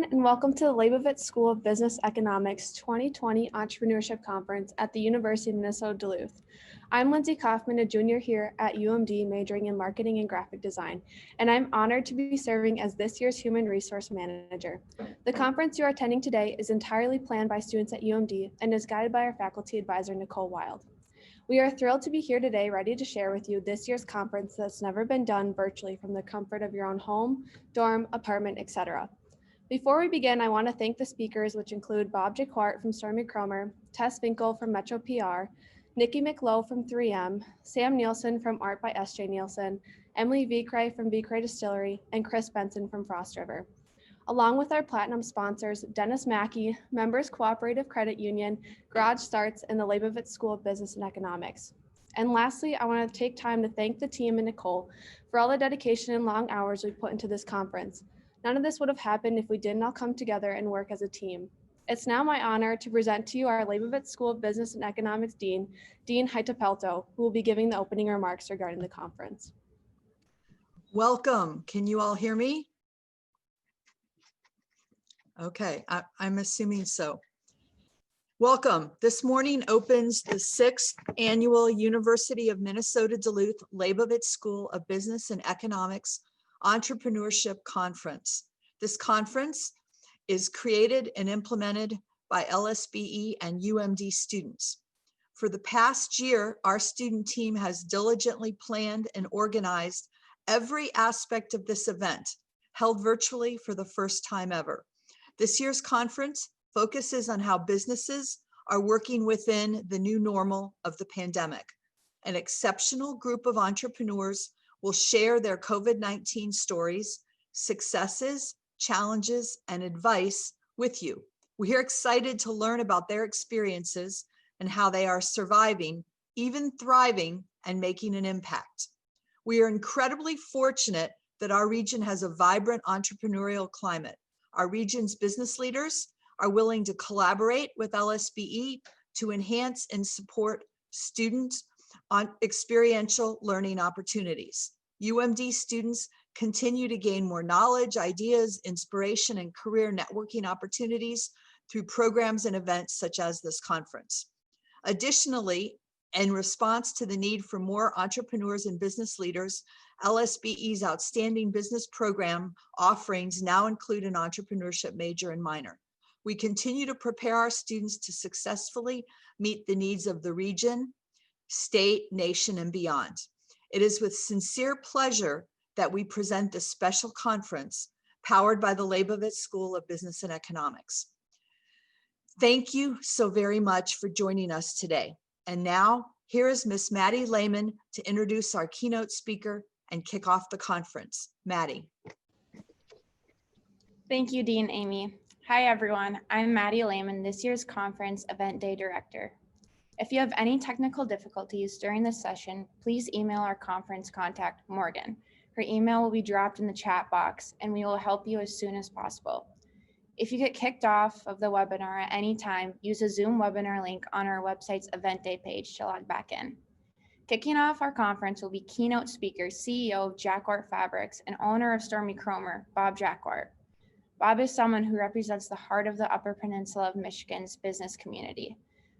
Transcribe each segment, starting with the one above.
everyone, and welcome to the Labovitz School of Business Economics 2020 Entrepreneurship Conference at the University of Minnesota Duluth. I'm Lindsay Kaufman, a junior here at UMD majoring in marketing and graphic design, and I'm honored to be serving as this year's Human Resource Manager. The conference you are attending today is entirely planned by students at UMD and is guided by our faculty advisor, Nicole Wild. We are thrilled to be here today, ready to share with you this year's conference that's never been done virtually from the comfort of your own home, dorm, apartment, etc. Before we begin, I want to thank the speakers, which include Bob Jacquart from Stormy Kromer, Tess Finkel from Metro PR, Nikki McLowe from 3M, Sam Nielsen from Art by S.J. Nielsen, Emily Vicray from Vicray Distillery, and Chris Benson from Frost River. Along with our platinum sponsors, Dennis Mackey, Members Cooperative Credit Union, Garage Starts, and the Labovitz School of Business and Economics. And lastly, I want to take time to thank the team and Nicole for all the dedication and long hours we put into this conference. None of this would have happened if we didn't all come together and work as a team. It's now my honor to present to you our Labovitz School of Business and Economics Dean, Dean Heitapelto, who will be giving the opening remarks regarding the conference. Welcome. Can you all hear me? Okay, I'm assuming so. Welcome. This morning opens the 6th annual University of Minnesota Duluth Labovitz School of Business and Economics Entrepreneurship Conference. This conference is created and implemented by LSBE and UMD students. For the past year, our student team has diligently planned and organized every aspect of this event, held virtually for the first time ever. This year's conference focuses on how businesses are working within the new normal of the pandemic. An exceptional group of entrepreneurs will share their COVID-19 stories, successes, challenges, and advice with you. We're excited to learn about their experiences and how they are surviving, even thriving, and making an impact. We are incredibly fortunate that our region has a vibrant entrepreneurial climate. Our region's business leaders are willing to collaborate with LSBE to enhance and support students on experiential learning opportunities. UMD students continue to gain more knowledge, ideas, inspiration, and career networking opportunities through programs and events such as this conference. Additionally, in response to the need for more entrepreneurs and business leaders, LSBE's outstanding business program offerings now include an entrepreneurship major and minor. We continue to prepare our students to successfully meet the needs of the region, state, nation, and beyond. It is with sincere pleasure that we present this special conference powered by the Labovitz School of Business and Economics. Thank you so very much for joining us today. And now, here is Miss Maddie Lehman to introduce our keynote speaker and kick off the conference. Maddie. Thank you, Dean Amy. Hi, everyone. I'm Maddie Lehman, this year's conference event day director. If you have any technical difficulties during this session, please email our conference contact, Morgan. Her email will be dropped in the chat box, and we will help you as soon as possible. If you get kicked off of the webinar at any time, use a Zoom webinar link on our website's event day page to log back in. Kicking off our conference will be keynote speaker, CEO of Jacquart Fabrics and owner of Stormy Kromer, Bob Jacquart. Bob is someone who represents the heart of the Upper Peninsula of Michigan's business community.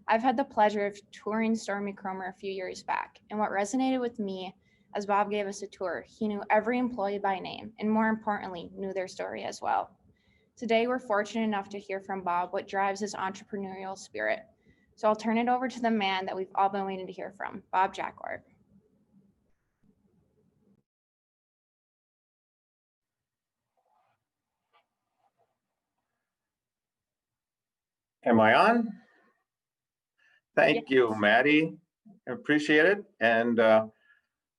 I've had the pleasure of touring Stormy Kromer a few years back, and what resonated with me as Bob gave us a tour, he knew every employee by name, and more importantly, knew their story as well. Today, we're fortunate enough to hear from Bob what drives his entrepreneurial spirit. So I'll turn it over to the man that we've all been waiting to hear from, Bob Jacquart. Am I on? Thank Yes. you, Maddie. I appreciate it. And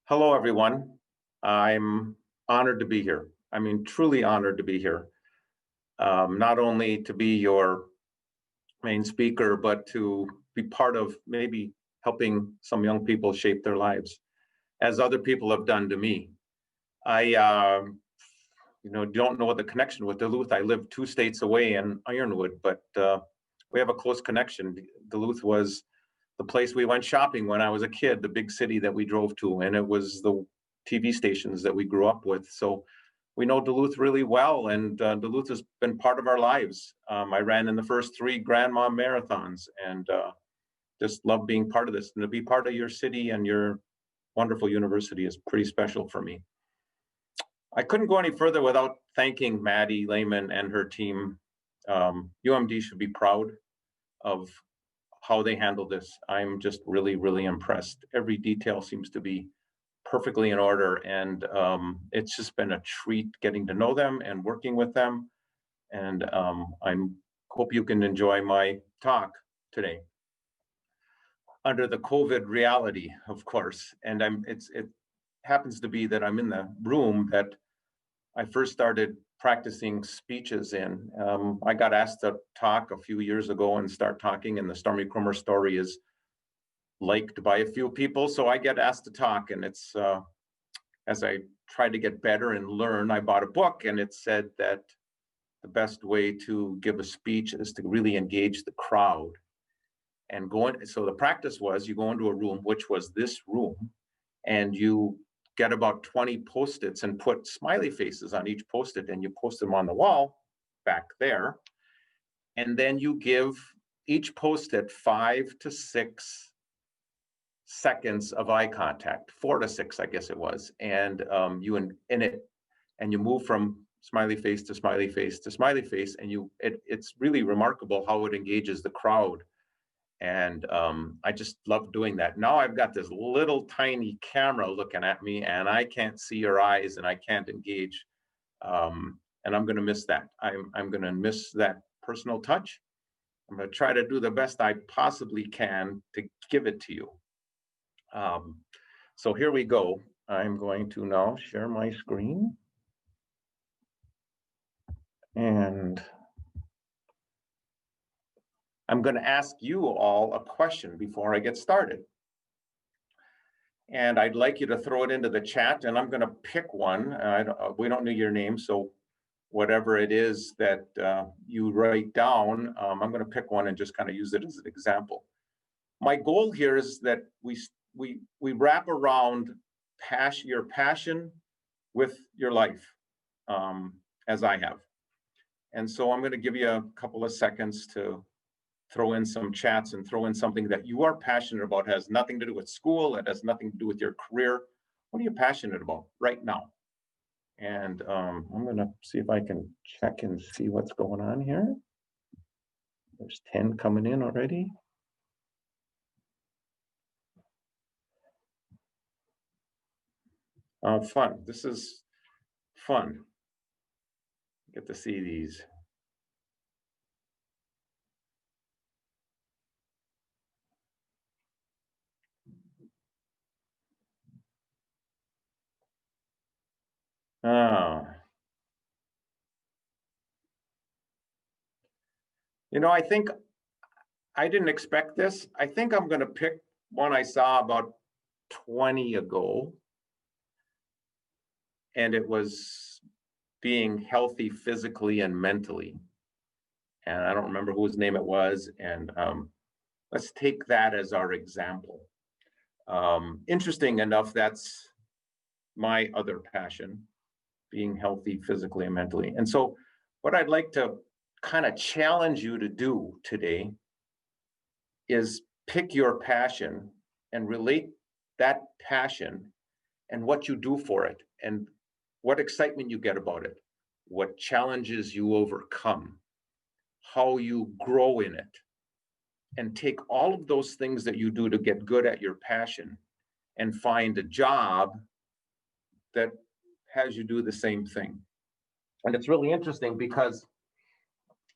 hello, everyone. I'm honored to be here. I mean, truly honored to be here. Not only to be your main speaker, but to be part of maybe helping some young people shape their lives, as other people have done to me. I don't know what the connection with Duluth. I live 2 states away in Ironwood, but we have a close connection. Duluth was the place we went shopping when I was a kid, the big city that we drove to, and it was the TV stations that we grew up with. So we know Duluth really well, and Duluth has been part of our lives. I ran in the first 3 grandma marathons, and just love being part of this. And to be part of your city and your wonderful university is pretty special for me. I couldn't go any further without thanking Maddie Lehman and her team. UMD should be proud of how they handled this. I'm just really, really impressed. Every detail seems to be perfectly in order, and it's just been a treat getting to know them and working with them. And I hope you can enjoy my talk today under the COVID reality, of course. And it happens to be that I'm in the room that I first started practicing speeches in. I got asked to talk a few years ago and start talking, and the Stormy Kromer story is liked by a few people, so I get asked to talk. And it's as I tried to get better and learn, I bought a book, and it said that the best way to give a speech is to really engage the crowd. And so the practice was, you go into a room, which was this room, and you get about 20 Post-its and put smiley faces on each Post-it, and you post them on the wall back there. And then you give each Post-it 5 to 6 seconds of eye contact, 4 to 6, I guess it was. And you move from smiley face to smiley face to smiley face, and it's really remarkable how it engages the crowd. And I just love doing that. Now I've got this little tiny camera looking at me, and I can't see your eyes, and I can't engage. And I'm going to miss that. I'm going to miss that personal touch. I'm going to try to do the best I possibly can to give it to you. So here we go. I'm going to now share my screen. And I'm going to ask you all a question before I get started. And I'd like you to throw it into the chat, and I'm going to pick one. We don't know your name, so whatever it is that you write down, I'm going to pick one and just kind of use it as an example. My goal here is that we wrap around your passion with your life, as I have. And so I'm going to give you a couple of seconds to throw in some chats and throw in something that you are passionate about. It has nothing to do with school. It has nothing to do with your career. What are you passionate about right now? And I'm going to see if I can check and see what's going on here. There's 10 coming in already. Fun. This is fun. Get to see these. You know, I think I didn't expect this. I think I'm going to pick one I saw about 20 ago. And it was being healthy physically and mentally. And I don't remember whose name it was. And let's take that as our example. Interesting enough, that's my other passion, being healthy physically and mentally. And so what I'd like to kind of challenge you to do today is pick your passion and relate that passion and what you do for it, and what excitement you get about it, what challenges you overcome, how you grow in it, and take all of those things that you do to get good at your passion and find a job that has you do the same thing. And it's really interesting because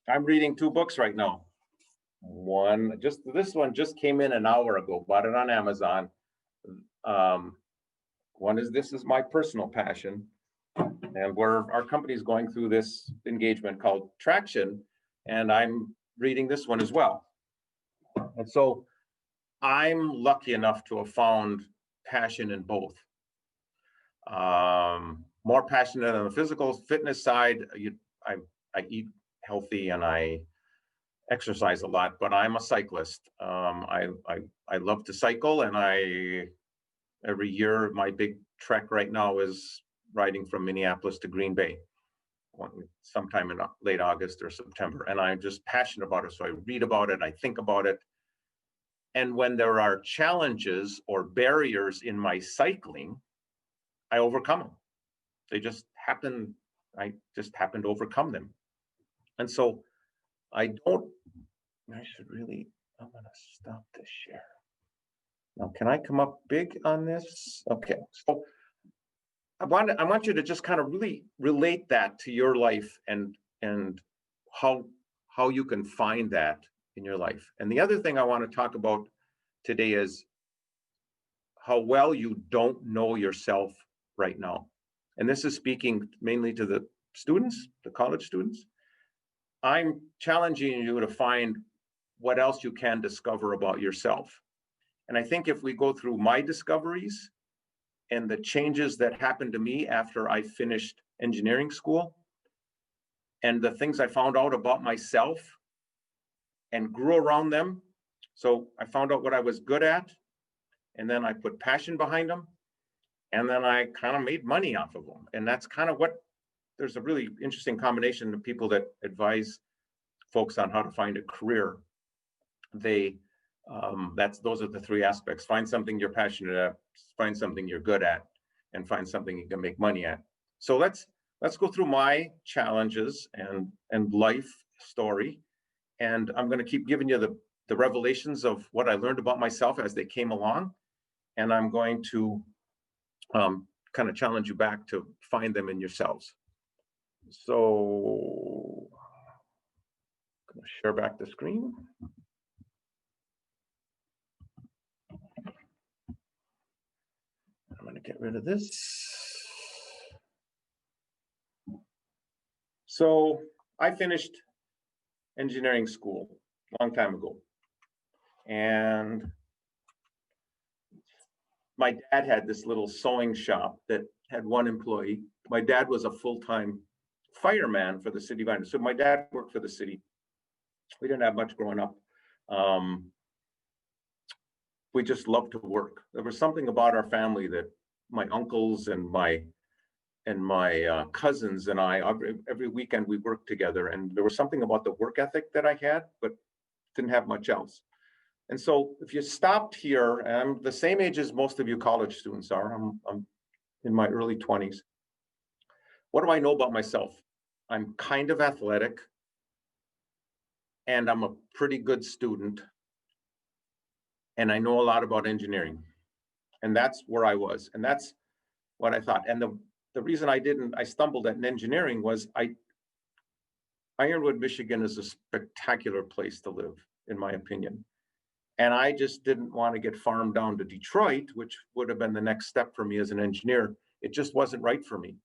I'm reading 2 books right now. This one just came in an hour ago, bought it on Amazon. One is This Is My Personal Passion, and where our company is going through this engagement called Traction, and I'm reading this one as well. And so I'm lucky enough to have found passion in both. More passionate on the physical fitness side. I eat healthy and I exercise a lot, but I'm a cyclist. I love to cycle, and every year my big trek right now is riding from Minneapolis to Green Bay sometime in late August or September. And I'm just passionate about it. So I read about it, I think about it. And when there are challenges or barriers in my cycling, I overcome them. They just happen, I just happen to overcome them. And so I should really, I'm gonna stop this share. Now, can I come up big on this? Okay, so I want you to just kind of really relate that to your life and how you can find that in your life. And the other thing I want to talk about today is how well you don't know yourself right now. And this is speaking mainly to the students, the college students. I'm challenging you to find what else you can discover about yourself. And I think if we go through my discoveries and the changes that happened to me after I finished engineering school, and the things I found out about myself and grew around them. So I found out what I was good at, and then I put passion behind them, and then I kind of made money off of them. And that's kind of what, there's a really interesting combination of people that advise folks on how to find a career. Those are the three aspects. Find something you're passionate at, find something you're good at, and find something you can make money at. So let's go through my challenges and life story. And I'm going to keep giving you the revelations of what I learned about myself as they came along. And I'm going to kind of challenge you back to find them in yourselves. So I'm going to share back the screen. I'm going to get rid of this. So I finished engineering school a long time ago. And my dad had this little sewing shop that had one employee. My dad was a full-time fireman for the city of Idaho. So my dad worked for the city. We didn't have much growing up. We just loved to work. There was something about our family that my uncles and my cousins and I, every weekend we worked together, and there was something about the work ethic that I had, but didn't have much else. And so if you stopped here, and I'm the same age as most of you college students are, I'm in my early 20s. What do I know about myself? I'm kind of athletic, and I'm a pretty good student, and I know a lot about engineering. And that's where I was, and that's what I thought. And the reason I stumbled at engineering was Ironwood, Michigan is a spectacular place to live, in my opinion. And I just didn't want to get farmed down to Detroit, which would have been the next step for me as an engineer. It just wasn't right for me.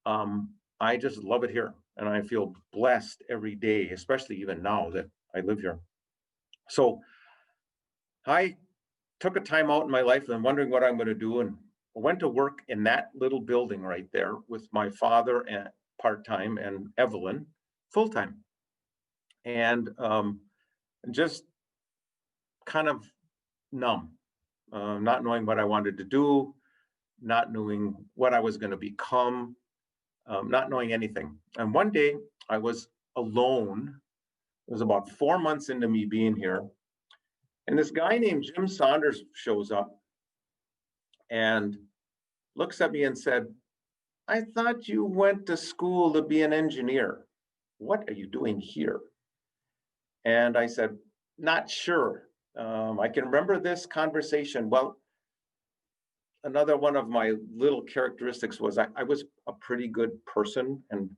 I just love it here. And I feel blessed every day, especially even now that I live here. So I took a time out in my life and I'm wondering what I'm going to do. And I went to work in that little building right there with my father and part-time and Evelyn full-time. And just kind of numb, not knowing what I wanted to do, not knowing what I was going to become, not knowing anything. And one day I was alone. It was about 4 months into me being here. And this guy named Jim Saunders shows up and looks at me and said, "I thought you went to school to be an engineer. What are you doing here?" And I said, "Not sure." I can remember this conversation. Well, another one of my little characteristics was I was a pretty good person. And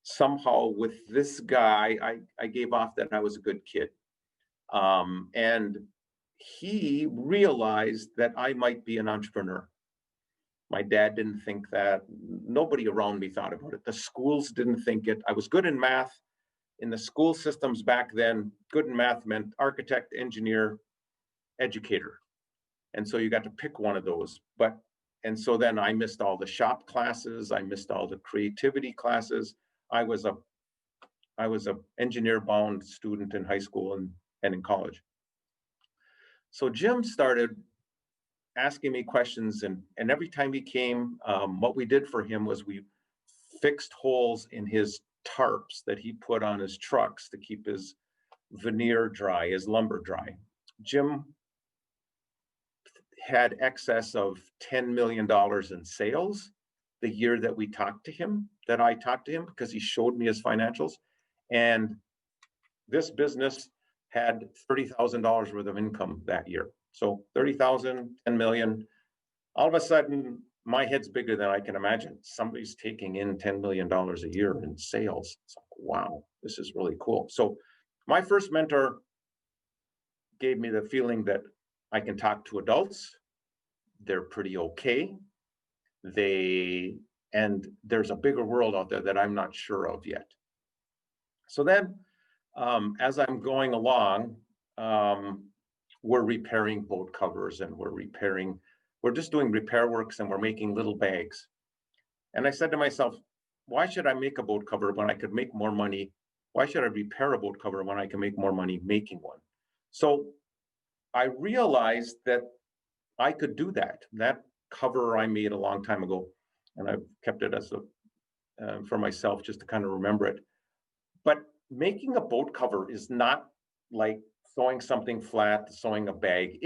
somehow with this guy, I gave off that I was a good kid. And he realized that I might be an entrepreneur. My dad didn't think that. Nobody around me thought about it. The schools didn't think it. I was good in math. In the school systems back then, good in math meant architect, engineer, educator. And so you got to pick one of those. And so then I missed all the shop classes. I missed all the creativity classes. I was a engineer-bound student in high school and in college. So Jim started asking me questions, and every time he came, what we did for him was we fixed holes in his tarps that he put on his trucks to keep his veneer dry, his lumber dry. Jim had excess of $10 million in sales the year that we talked to him, that I talked to him, because he showed me his financials. And this business had $30,000 worth of income that year. So 30,000, 10 million. All of a sudden, my head's bigger than I can imagine. Somebody's taking in $10 million a year in sales. It's like, wow, this is really cool. So my first mentor gave me the feeling that I can talk to adults. They're pretty okay. And there's a bigger world out there that I'm not sure of yet. So then, as I'm going along, we're repairing boat covers, and we're just doing repair works, and we're making little bags. And I said to myself, why should I make a boat cover when I could make more money? Why should I repair a boat cover when I can make more money making one? So I realized that I could do that. That cover I made a long time ago, and I've kept it as for myself just to kind of remember it. But making a boat cover is not like sewing something flat, sewing a bag.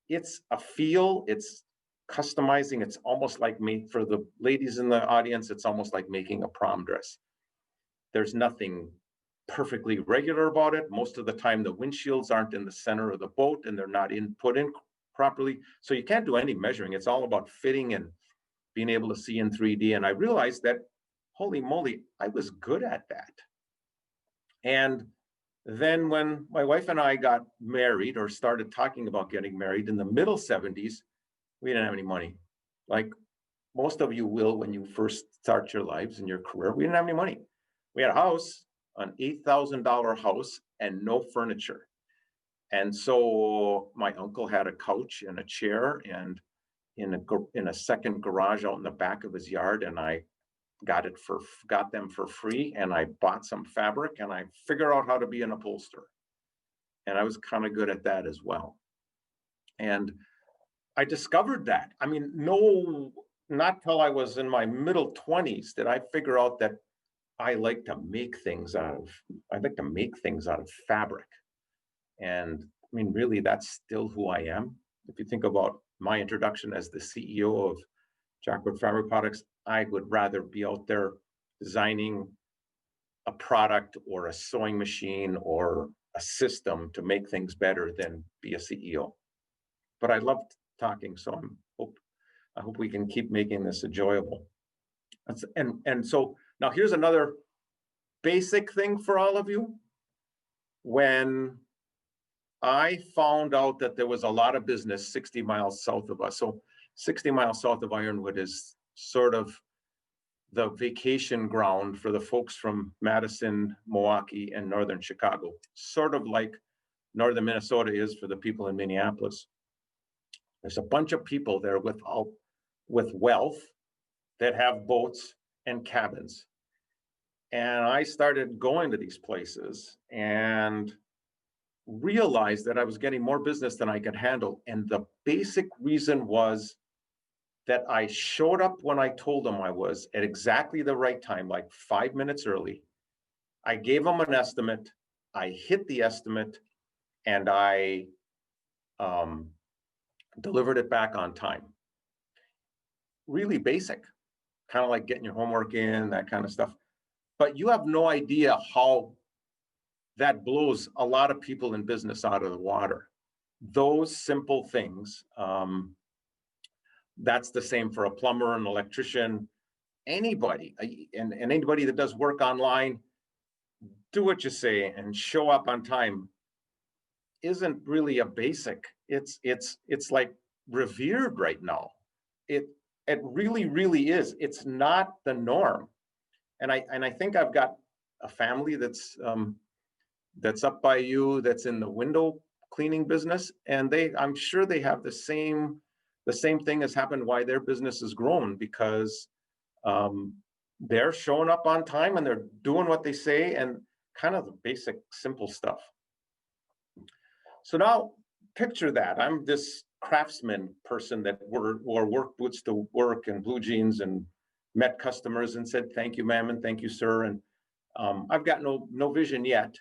It's a feel, it's customizing. It's almost like for the ladies in the audience, it's almost like making a prom dress. There's nothing perfectly regular about it. Most of the time, the windshields aren't in the center of the boat, and they're not put in properly. So you can't do any measuring. It's all about fitting and being able to see in 3D. And I realized that, holy moly, I was good at that. And then when my wife and I got married, or started talking about getting married in the middle 70s, we didn't have any money. Like most of you will when you first start your lives and your career. We didn't have any money. We had a house, an $8,000 house, and no furniture. And so my uncle had a couch and a chair, and in a second garage out in the back of his yard, and I got them for free, and I bought some fabric, and I figured out how to be an upholsterer. And I was kind of good at that as well. And I discovered that. I mean, not till I was in my middle 20s did I figure out that I like to make things out of fabric. And I mean, really, that's still who I am. If you think about my introduction as the CEO of Jacquart Fabric Products, I would rather be out there designing a product or a sewing machine or a system to make things better than be a CEO. But I loved talking, so I hope we can keep making this enjoyable. And so now here's another basic thing for all of you. When I found out that there was a lot of business 60 miles south of us. So 60 miles south of Ironwood is sort of the vacation ground for the folks from Madison, Milwaukee, and northern Chicago, sort of like northern Minnesota is for the people in Minneapolis. There's a bunch of people there with wealth that have boats and cabins. And I started going to these places and realized that I was getting more business than I could handle. And the basic reason was that I showed up when I told them I was at exactly the right time, like 5 minutes early. I gave them an estimate, I hit the estimate, and I delivered it back on time. Really basic, kind of like getting your homework in, that kind of stuff. But you have no idea how that blows a lot of people in business out of the water. Those simple things, that's the same for a plumber, an electrician, anybody, and anybody that does work online. Do what you say and show up on time isn't really a basic. It's like revered right now. It really is. It's not the norm. And I think I've got a family that's up by you, that's in the window cleaning business, and I'm sure they have the same thing has happened why their business has grown, because they're showing up on time and they're doing what they say, and kind of the basic simple stuff. So now picture that I'm this craftsman person that wore work boots to work and blue jeans and met customers and said, "Thank you, ma'am, and thank you, sir." And I've got no vision yet.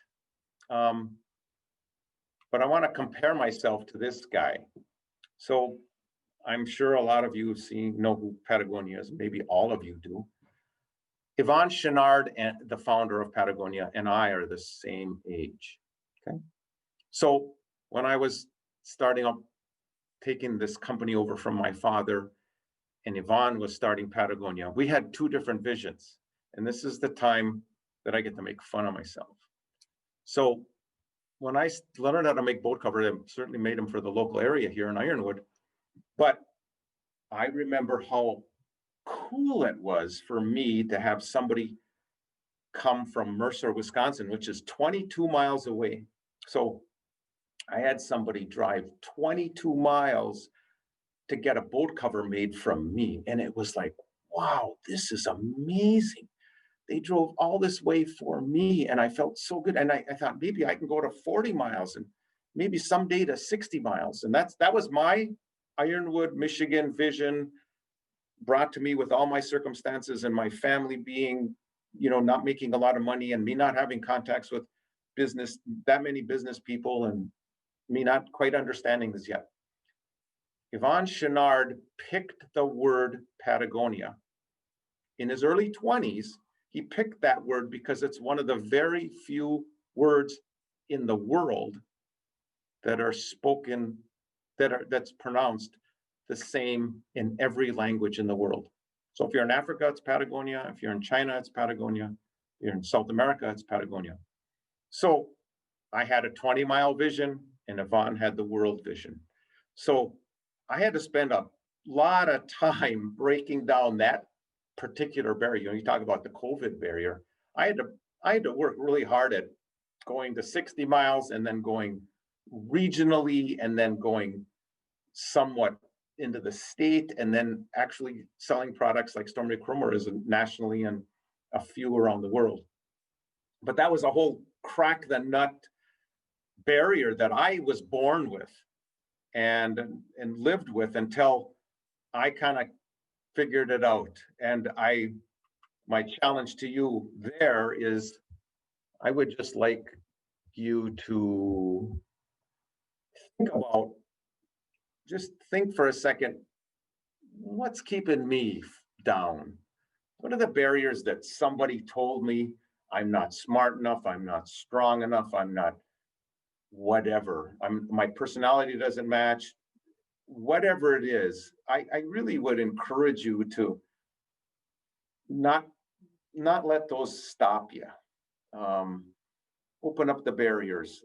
But I want to compare myself to this guy. So I'm sure a lot of you know who Patagonia is. Maybe all of you do. Yvon Chouinard, and the founder of Patagonia, and I are the same age. Okay. So when I was starting up, taking this company over from my father, and Yvon was starting Patagonia, we had two different visions. And this is the time that I get to make fun of myself. So when I learned how to make boat covers, I certainly made them for the local area here in Ironwood. But I remember how cool it was for me to have somebody come from Mercer, Wisconsin, which is 22 miles away. So I had somebody drive 22 miles to get a boat cover made from me. And it was like, wow, this is amazing. They drove all this way for me, and I felt so good. And I thought maybe I can go to 40 miles and maybe someday to 60 miles. And that was my Ironwood, Michigan vision, brought to me with all my circumstances and my family being, not making a lot of money, and me not having contacts with that many business people, and me not quite understanding this yet. Yvon Chouinard picked the word Patagonia. In his early 20s, he picked that word because it's one of the very few words in the world that are spoken, that's pronounced the same in every language in the world. So if you're in Africa, it's Patagonia. If you're in China, it's Patagonia. If you're in South America, it's Patagonia. So I had a 20-mile vision, and Yvon had the world vision. So I had to spend a lot of time breaking down that particular barrier. You talk about the COVID barrier. I had to work really hard at going to 60 miles and then going regionally and then going somewhat into the state and then actually selling products like Stormy Kromer is nationally and a few around the world. But that was a whole crack the nut barrier that I was born with and lived with until I kind of figured it out. And my challenge to you there is, I would just like you to think for a second, what's keeping me down? What are the barriers that somebody told me I'm not smart enough, I'm not strong enough, I'm not whatever, my personality doesn't match, whatever it is. I really would encourage you to not let those stop you. Open up the barriers.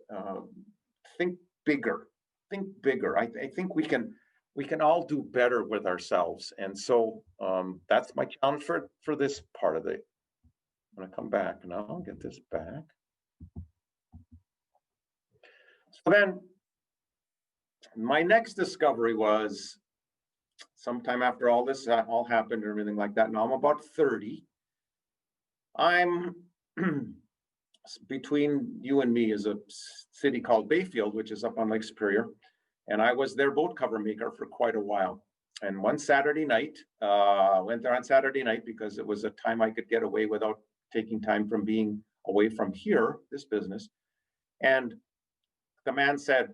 Think bigger. I think we can all do better with ourselves. And so that's my challenge for this part of it. I'm gonna come back now. I'll get this back. So then my next discovery was sometime after all this all happened and everything like that. Now I'm about 30. I'm between you and me is a city called Bayfield, which is up on Lake Superior. And I was their boat cover maker for quite a while. And one Saturday night, went there on Saturday night because it was a time I could get away without taking time from being away from here, this business. And the man said,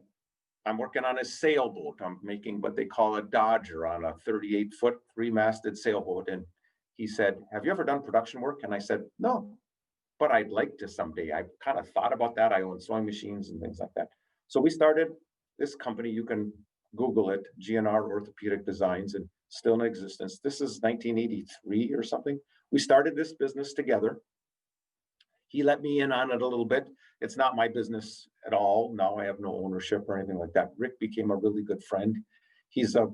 I'm working on a sailboat. I'm making what they call a Dodger on a 38-foot 3-masted sailboat. And he said, have you ever done production work? And I said, no, but I'd like to someday. I kind of thought about that. I own sewing machines and things like that. So we started this company. You can Google it, GNR Orthopedic Designs, and still in existence. This is 1983 or something. We started this business together. He let me in on it a little bit. It's not my business at all. Now I have no ownership or anything like that. Rick became a really good friend. He's a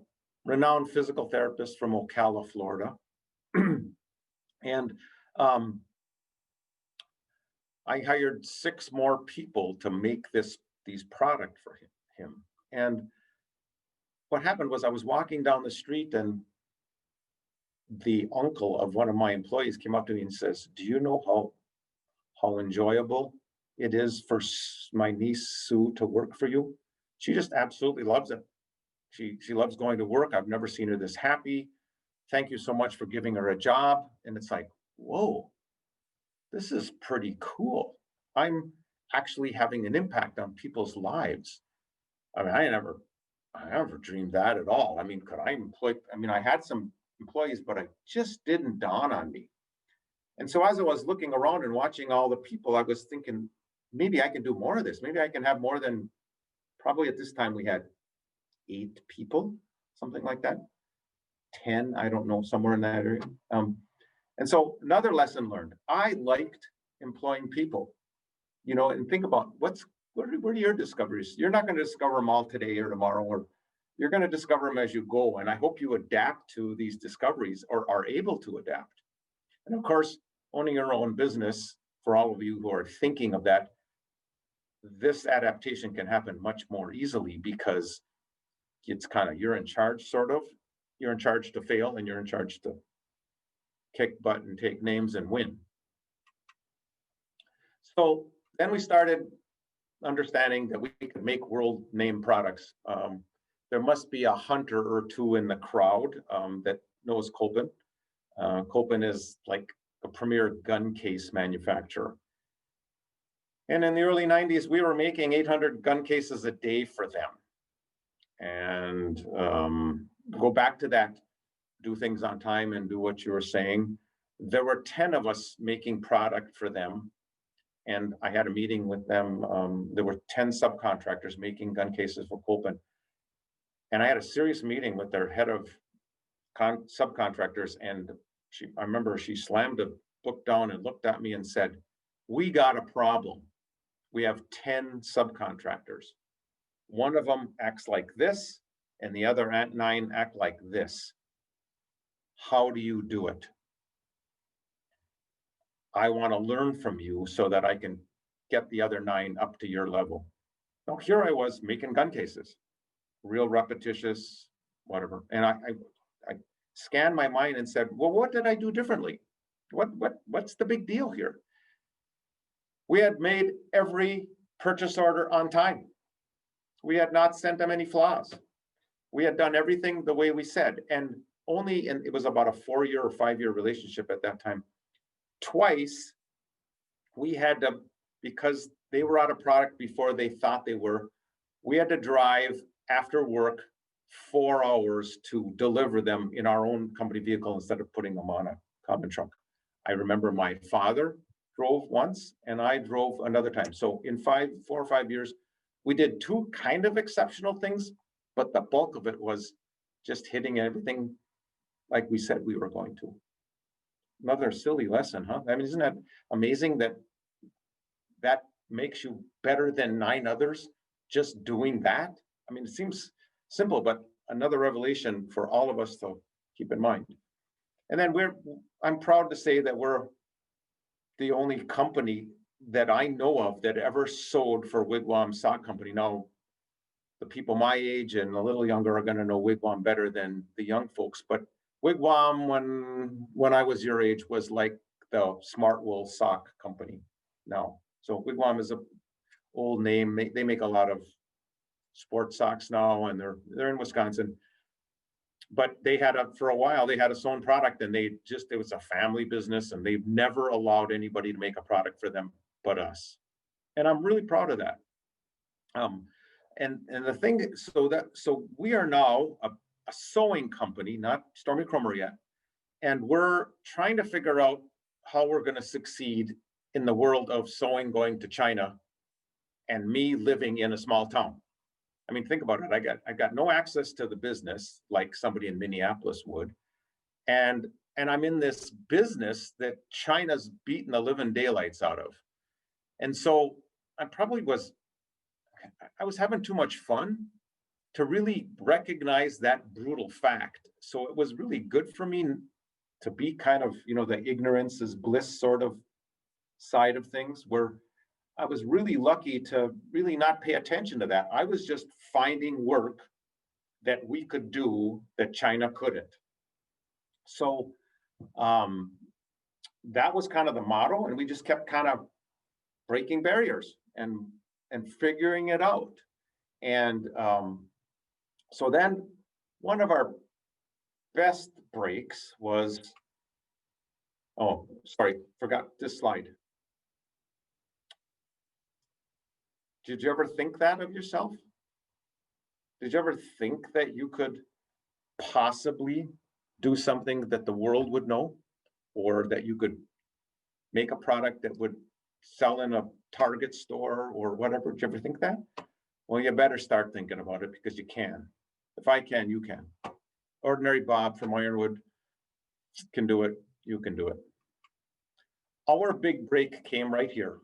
renowned physical therapist from Ocala, Florida. And I hired 6 more people to make these product for him. And what happened was I was walking down the street and the uncle of one of my employees came up to me and says, do you know how enjoyable it is for my niece Sue to work for you? She just absolutely loves it. She loves going to work. I've never seen her this happy. Thank you so much for giving her a job. And it's like, whoa, this is pretty cool. I'm actually having an impact on people's lives. I mean, I never dreamed that at all. I mean, could I employ, I mean, I had some employees, but it just didn't dawn on me. And so as I was looking around and watching all the people, I was thinking, maybe I can do more of this. Maybe I can have more than, probably at this time we had 8 people, something like that. 10, I don't know, somewhere in that area. And so another lesson learned, I liked employing people, you know, and think about what are your discoveries? You're not going to discover them all today or tomorrow, or you're going to discover them as you go. And I hope you adapt to these discoveries or are able to adapt. And of course, owning your own business, for all of you who are thinking of that, this adaptation can happen much more easily because it's kind of, you're in charge, sort of. You're in charge to fail and you're in charge to kick butt and take names and win. So then we started understanding that we could make world name products. There must be a hunter or two in the crowd that knows Kopin. Kopin is like a premier gun case manufacturer. And in the early 90s, we were making 800 gun cases a day for them. And go back to that, do things on time and do what you were saying. There were 10 of us making product for them. And I had a meeting with them. There were 10 subcontractors making gun cases for Kopin. And I had a serious meeting with their head of subcontractors. And I remember she slammed a book down and looked at me and said, "We got a problem. We have 10 subcontractors. One of them acts like this, and the other 9 act like this. How do you do it? I want to learn from you so that I can get the other 9 up to your level." Now, here I was making gun cases, real repetitious, whatever. And I scanned my mind and said, well, what did I do differently? What's the big deal here? We had made every purchase order on time. We had not sent them any flaws. We had done everything the way we said. And only, and it was about a 4-year or 5-year relationship at that time. Twice, we had to, because they were out of product before they thought they were, we had to drive after work 4 hours to deliver them in our own company vehicle instead of putting them on a common truck. I remember my father drove once and I drove another time. So in 4 or 5 years, we did 2 kind of exceptional things, but the bulk of it was just hitting everything like we said we were going to. Another silly lesson, huh? I mean, isn't that amazing that that makes you better than 9 others just doing that? I mean, it seems simple, but another revelation for all of us to keep in mind. And then I'm proud to say that we're the only company that I know of that ever sold for Wigwam Sock Company. Now, the people my age and a little younger are going to know Wigwam better than the young folks, but Wigwam, when I was your age, was like the Smart Wool Sock Company now. So Wigwam is an old name. They make a lot of sports socks now, and they're in Wisconsin. But they had for a while, they had a sewn product, and it was a family business, and they've never allowed anybody to make a product for them but us. And I'm really proud of that. And the thing, so we are now a sewing company, not Stormy Kromer yet. And we're trying to figure out how we're going to succeed in the world of sewing going to China and me living in a small town. I mean, think about it. I got no access to the business like somebody in Minneapolis would. And I'm in this business that China's beaten the living daylights out of. And so I was having too much fun to really recognize that brutal fact. So it was really good for me to be kind of, the ignorance is bliss sort of side of things, where I was really lucky to really not pay attention to that. I was just finding work that we could do that China couldn't. So that was kind of the motto, and we just kept kind of breaking barriers and figuring it out. And So then one of our best breaks was, oh, sorry, forgot this slide. Did you ever think that of yourself? Did you ever think that you could possibly do something that the world would know, or that you could make a product that would sell in a Target store or whatever? Did you ever think that? Well, you better start thinking about it, because you can. If I can, you can. Ordinary Bob from Ironwood can do it. You can do it. Our big break came right here.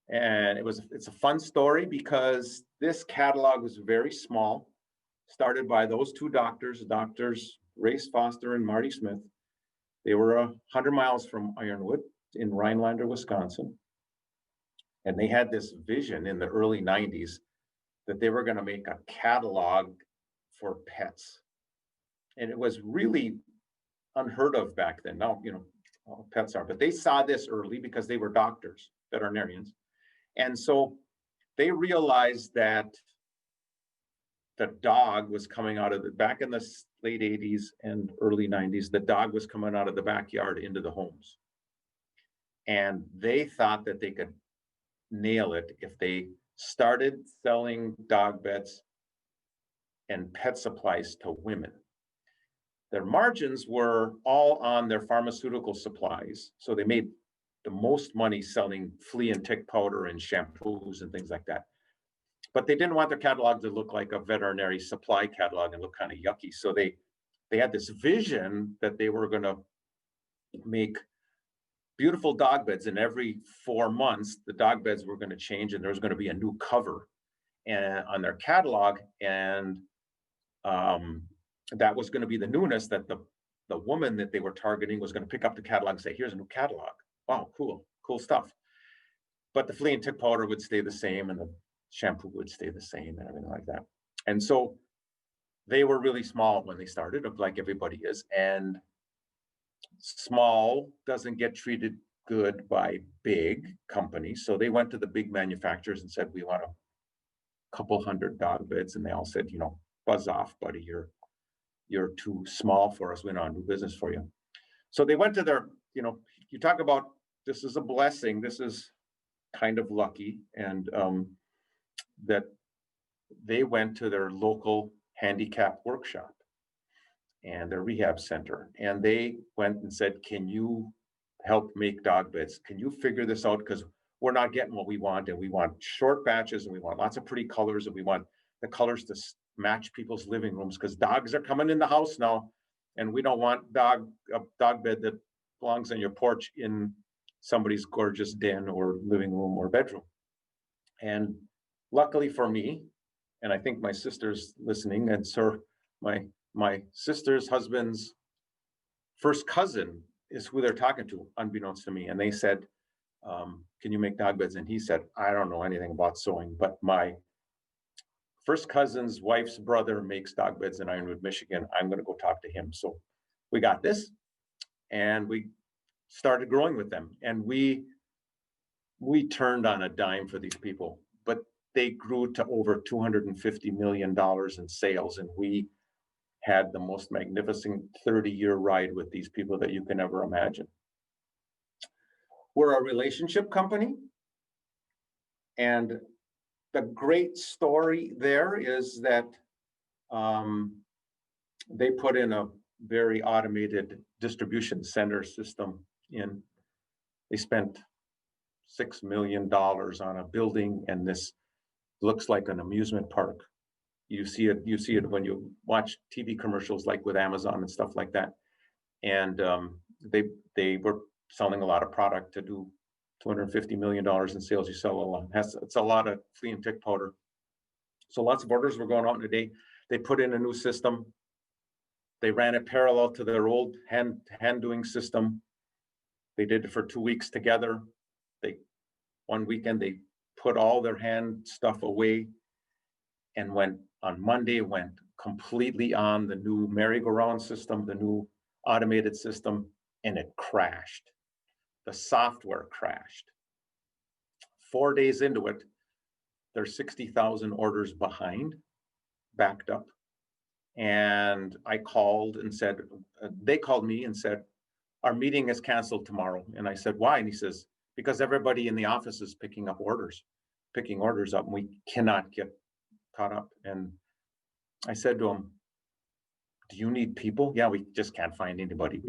And it's a fun story, because this catalog was very small, started by those two doctors, Doctors Race Foster and Marty Smith. They were 100 miles from Ironwood in Rhinelander, Wisconsin. And they had this vision in the early 90s that they were going to make a catalog for pets. And it was really unheard of back then. Now, you know, all pets are, but they saw this early because they were doctors, veterinarians. And so they realized that the dog was coming out of back in the late 80s and early 90s, the dog was coming out of the backyard into the homes. And they thought that they could nail it if they started selling dog beds and pet supplies to women. Their margins were all on their pharmaceutical supplies. So they made the most money selling flea and tick powder and shampoos and things like that. But they didn't want their catalog to look like a veterinary supply catalog and look kind of yucky. So they had this vision that they were going to make beautiful dog beds, and every 4 months, the dog beds were going to change, and there was going to be a new cover on their catalog. And that was going to be the newness, that the woman that they were targeting was going to pick up the catalog and say, here's a new catalog. Wow, cool stuff. But the flea and tick powder would stay the same, and the shampoo would stay the same, and everything like that. And so they were really small when they started, like everybody is. And small doesn't get treated good by big companies. So they went to the big manufacturers and said, we want a couple hundred dog beds. And they all said, you know, buzz off, buddy. You're too small for us. We don't do business for you. So they went to their, you know, you talk about, this is a blessing. This is kind of lucky. And that they went to their local handicap workshop and their rehab center. And they went and said, can you help make dog beds? Can you figure this out? Because we're not getting what we want, and we want short batches, and we want lots of pretty colors, and we want the colors to match people's living rooms, because dogs are coming in the house now, and we don't want a dog bed that belongs on your porch in somebody's gorgeous den or living room or bedroom. And luckily for me, and I think my sister's listening, and so my sister's husband's first cousin is who they're talking to, unbeknownst to me. And they said, can you make dog beds? And he said, I don't know anything about sewing, but my first cousin's wife's brother makes dog beds in Ironwood, Michigan. I'm going to go talk to him. So we got this, and we started growing with them. And we turned on a dime for these people, but they grew to over $250 million in sales. And we had the most magnificent 30-year ride with these people that you can ever imagine. We're a relationship company. And the great story there is that they put in a very automated distribution center system in. They spent $6 million on a building, and this looks like an amusement park. You see it when you watch TV commercials, like with Amazon and stuff like that. And they were selling a lot of product to do $250 million in sales. You sell a lot. It's a lot of flea and tick powder. So lots of orders were going out in a day. They put in a new system. They ran it parallel to their old hand doing system. They did it for 2 weeks together. One weekend they put all their hand stuff away, and went completely on the new merry-go-round system, the new automated system, and it crashed. The software crashed. 4 days into it, they're 60,000 orders behind, backed up. And I called and said, they called me and said, our meeting is canceled tomorrow. And I said, why? And he says, because everybody in the office is picking orders up, and we cannot get caught up. And I said to him, do you need people? Yeah, we just can't find anybody.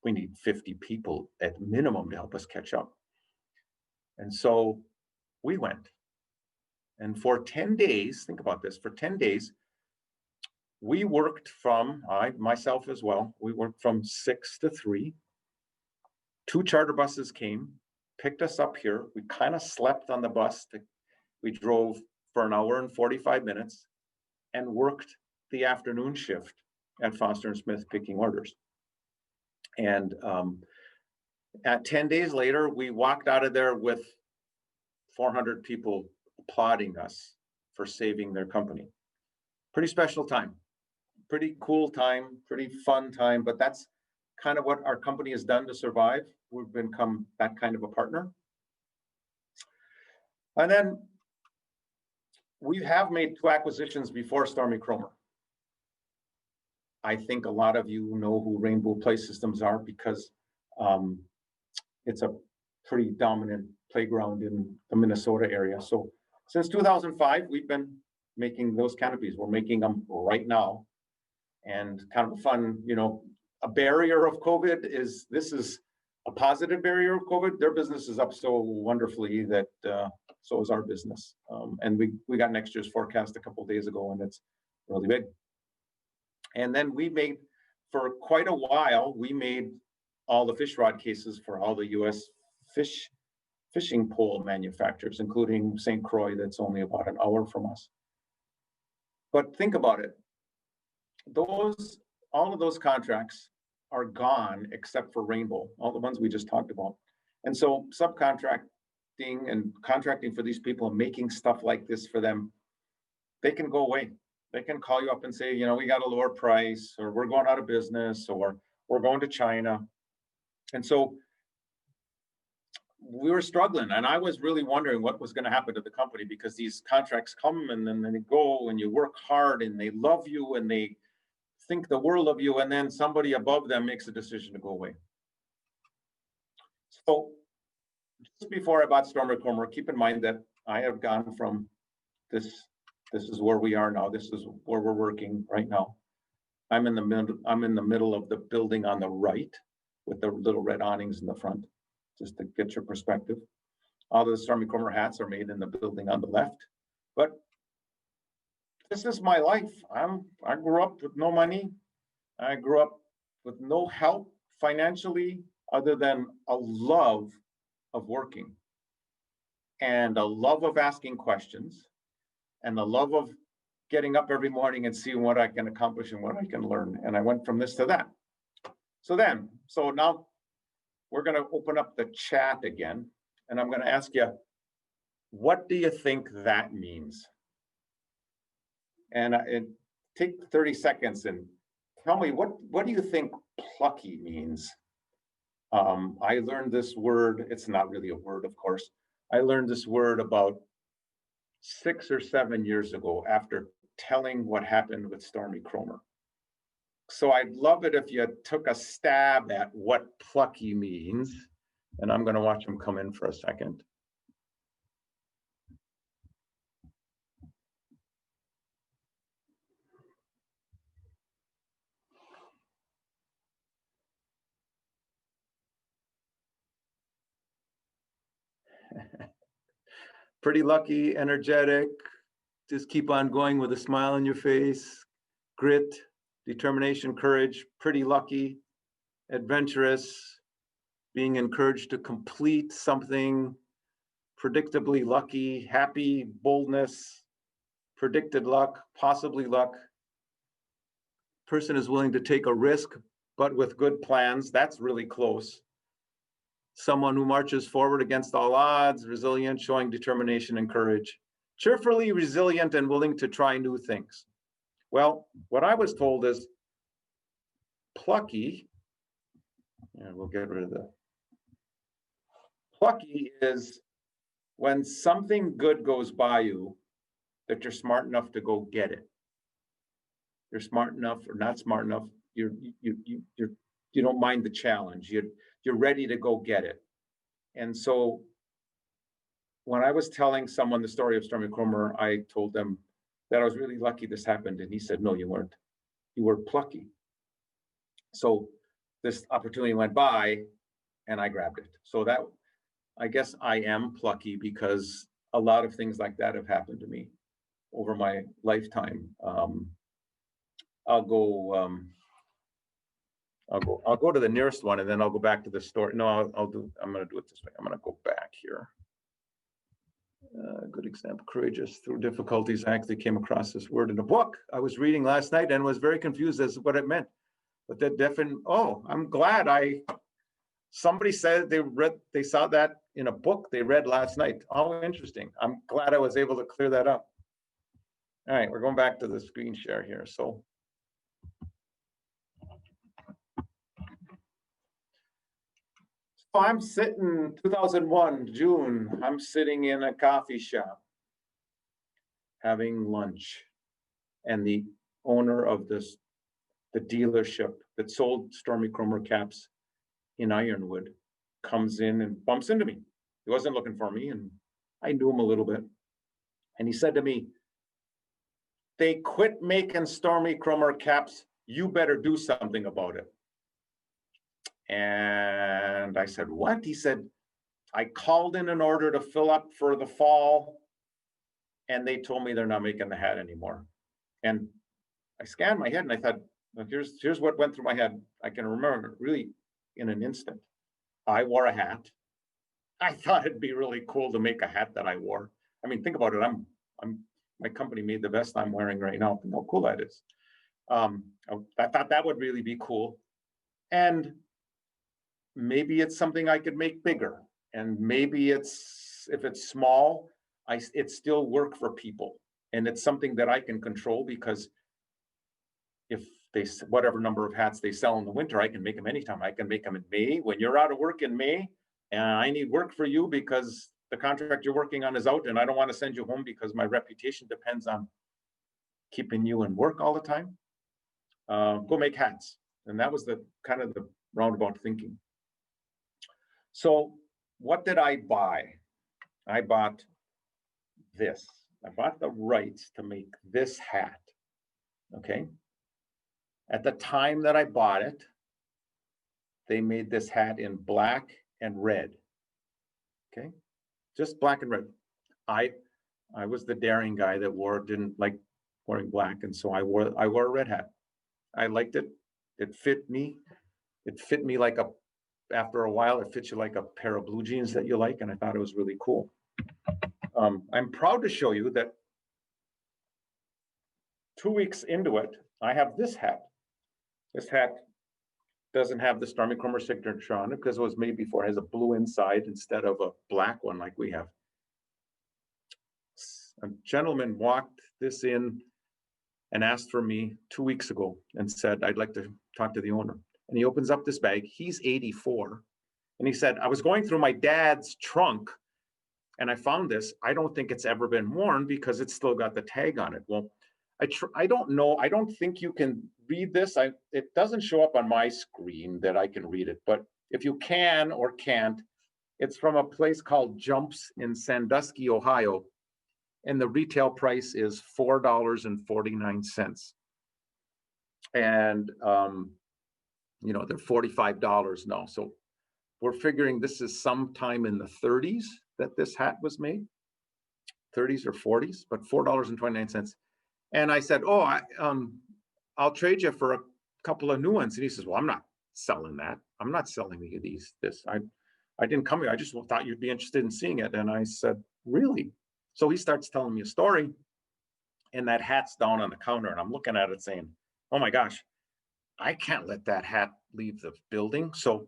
We need 50 people at minimum to help us catch up. And so we went. And for 10 days, think about this, for 10 days, we worked myself as well, we worked from 6 to 3. 2 charter buses came, picked us up here. We kind of slept on the bus. We drove for an hour and 45 minutes and worked the afternoon shift at Foster & Smith picking orders. And at 10 days later, we walked out of there with 400 people applauding us for saving their company. Pretty special time, pretty cool time, pretty fun time, but that's kind of what our company has done to survive. We've become that kind of a partner. And then we have made 2 acquisitions before Stormy Kromer. I think a lot of you know who Rainbow Play Systems are because it's a pretty dominant playground in the Minnesota area. So since 2005, we've been making those canopies. We're making them right now. And kind of a fun, a barrier of COVID is, this is a positive barrier of COVID. Their business is up so wonderfully that so is our business. And we got next year's forecast a couple of days ago, and it's really big. And then we made, for quite a while, we made all the fish rod cases for all the US fishing pole manufacturers, including St. Croix, that's only about an hour from us. But think about it. All of those contracts are gone except for Rainbow, all the ones we just talked about. And so subcontracting and contracting for these people and making stuff like this for them, they can go away. They can call you up and say, we got a lower price, or we're going out of business, or we're going to China. And so we were struggling, and I was really wondering what was going to happen to the company, because these contracts come and then they go, and you work hard and they love you and they think the world of you, and then somebody above them makes a decision to go away. So just before I bought Stormy Kromer, keep in mind that I have gone from this is where we are now. This is where we're working right now. I'm in the middle of the building on the right with the little red awnings in the front, just to get your perspective. All the Stormy Kromer hats are made in the building on the left. But this is my life. I grew up with no money. I grew up with no help financially, other than a love of working and a love of asking questions and the love of getting up every morning and seeing what I can accomplish and what I can learn. And I went from this to that. So now we're going to open up the chat again, and I'm going to ask you, what do you think that means? And take 30 seconds and tell me, what do you think plucky means? I learned this word. It's not really a word, of course. I learned this word about 6 or 7 years ago after telling what happened with Stormy Kromer. So I'd love it if you took a stab at what plucky means. And I'm going to watch them come in for a second. Pretty lucky, energetic, just keep on going with a smile on your face, grit, determination, courage, pretty lucky, adventurous, being encouraged to complete something, predictably lucky, happy, boldness, predicted luck, possibly luck. Person is willing to take a risk, but with good plans. That's really close. Someone who marches forward against all odds, resilient, showing determination and courage, cheerfully resilient and willing to try new things. Well, what I was told is plucky, and we'll get rid of the, plucky is when something good goes by you that you're smart enough to go get it. you're smart enough or not smart enough. You don't mind the challenge. You're ready to go get it. And so when I was telling someone the story of Stormy Kromer, I told them that I was really lucky this happened. And he said, no, you weren't. You were plucky. So this opportunity went by and I grabbed it. So that, I guess I am plucky because a lot of things like that have happened to me over my lifetime. I'll go to the nearest one and then I'll go back to the story. No, I'm going to do it this way. I'm going to go back here. Good example, courageous through difficulties. I actually came across this word in a book I was reading last night and was very confused as to what it meant. But that I'm glad somebody said they saw that in a book they read last night. Oh, interesting. I'm glad I was able to clear that up. All right, we're going back to the screen share here. So I'm sitting 2001, June, I'm sitting in a coffee shop having lunch. And the owner of the dealership that sold Stormy Kromer caps in Ironwood comes in and bumps into me. He wasn't looking for me and I knew him a little bit. And he said to me, they quit making Stormy Kromer caps. You better do something about it. And I said, what? He said, I called in an order to fill up for the fall and they told me they're not making the hat anymore. And I scanned my head and I thought, well, here's what went through my head. I can remember really in an instant. I wore a hat. I thought it'd be really cool to make a hat that I wore. I mean, think about it. My company made the vest I'm wearing right now. Think how cool that is. I thought that would really be cool. And maybe it's something I could make bigger. And maybe if it's small, it still work for people. And it's something that I can control because if whatever number of hats they sell in the winter, I can make them anytime. I can make them in May. When you're out of work in May and I need work for you because the contract you're working on is out and I don't want to send you home because my reputation depends on keeping you in work all the time, go make hats. And that was the kind of the roundabout thinking. So what did I buy? I bought this. I bought the rights to make this hat, okay? At the time that I bought it, they made this hat in black and red, okay? Just black and red. I was the daring guy that didn't like wearing black, and so I wore a red hat. I liked it. It fit me. It fit me like after a while, it fits you like a pair of blue jeans that you like, and I thought it was really cool. I'm proud to show you that 2 weeks into it, I have this hat. This hat doesn't have the Stormy Kromer signature on it because it was made before. It has a blue inside instead of a black one like we have. A gentleman walked this in and asked for me 2 weeks ago and said, I'd like to talk to the owner. And he opens up this bag. He's 84. And he said, I was going through my dad's trunk and I found this. I don't think it's ever been worn because it's still got the tag on it. Well, I don't know. I don't think you can read this. It doesn't show up on my screen that I can read it. But if you can or can't, it's from a place called Jumps in Sandusky, Ohio. And the retail price is $4.49. And, they're $45 now. So we're figuring this is sometime in the 30s that this hat was made, 30s or 40s, but $4.29. And I said, I'll trade you for a couple of new ones. And he says, well, I'm not selling that. I'm not selling you this. I didn't come here. I just thought you'd be interested in seeing it. And I said, really? So he starts telling me a story and that hat's down on the counter and I'm looking at it saying, oh my gosh, I can't let that hat leave the building. So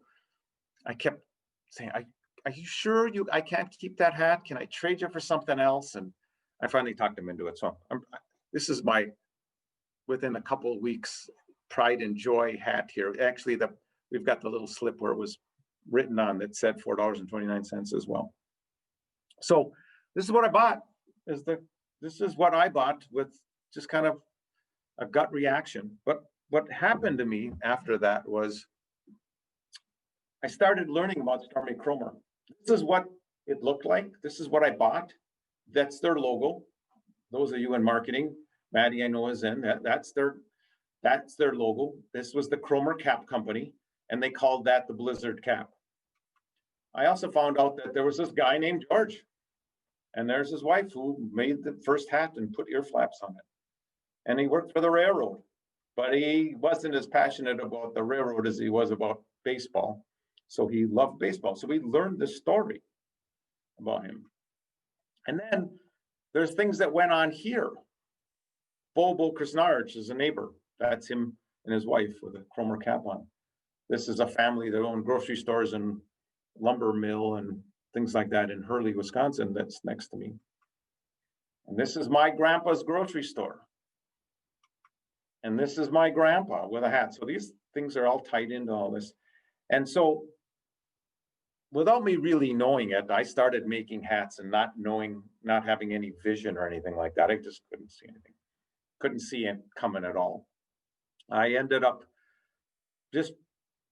I kept saying, are you sure I can't keep that hat? Can I trade you for something else? And I finally talked him into it. So this is my, within a couple of weeks, pride and joy hat here. Actually, we've got the little slip where it was written on that said $4.29 as well. So this is what I bought. This is what I bought with just kind of a gut reaction. But what happened to me after that was I started learning about Stormy Kromer. This is what it looked like. This is what I bought. That's their logo. Those of you in marketing, Maddie, I know is in that. That's their logo. This was the Kromer cap company, and they called that the Blizzard cap. I also found out that there was this guy named George, and there's his wife who made the first hat and put ear flaps on it. And he worked for the railroad, but he wasn't as passionate about the railroad as he was about baseball. So he loved baseball. So we learned this story about him. And then there's things that went on here. Bobo Krasnarch is a neighbor. That's him and his wife with a Kromer cap on. This is a family that owned grocery stores and lumber mill and things like that in Hurley, Wisconsin, that's next to me. And this is my grandpa's grocery store. And this is my grandpa with a hat. So these things are all tied into all this. And so without me really knowing it, I started making hats and not having any vision or anything like that. I just couldn't see anything. Couldn't see it coming at all. I ended up just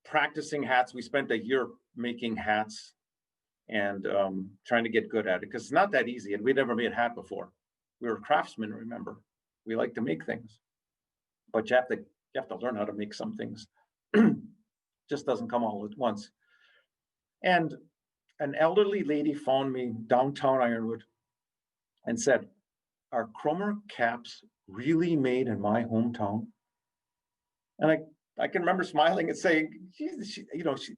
practicing hats. We spent a year making hats and trying to get good at it because it's not that easy. And we'd never made a hat before. We were craftsmen, remember. We like to make things, but you have to learn how to make some things. Just doesn't come all at once. And an elderly lady phoned me downtown Ironwood and said, "Are Kromer caps really made in my hometown?" And I can remember smiling and saying, she's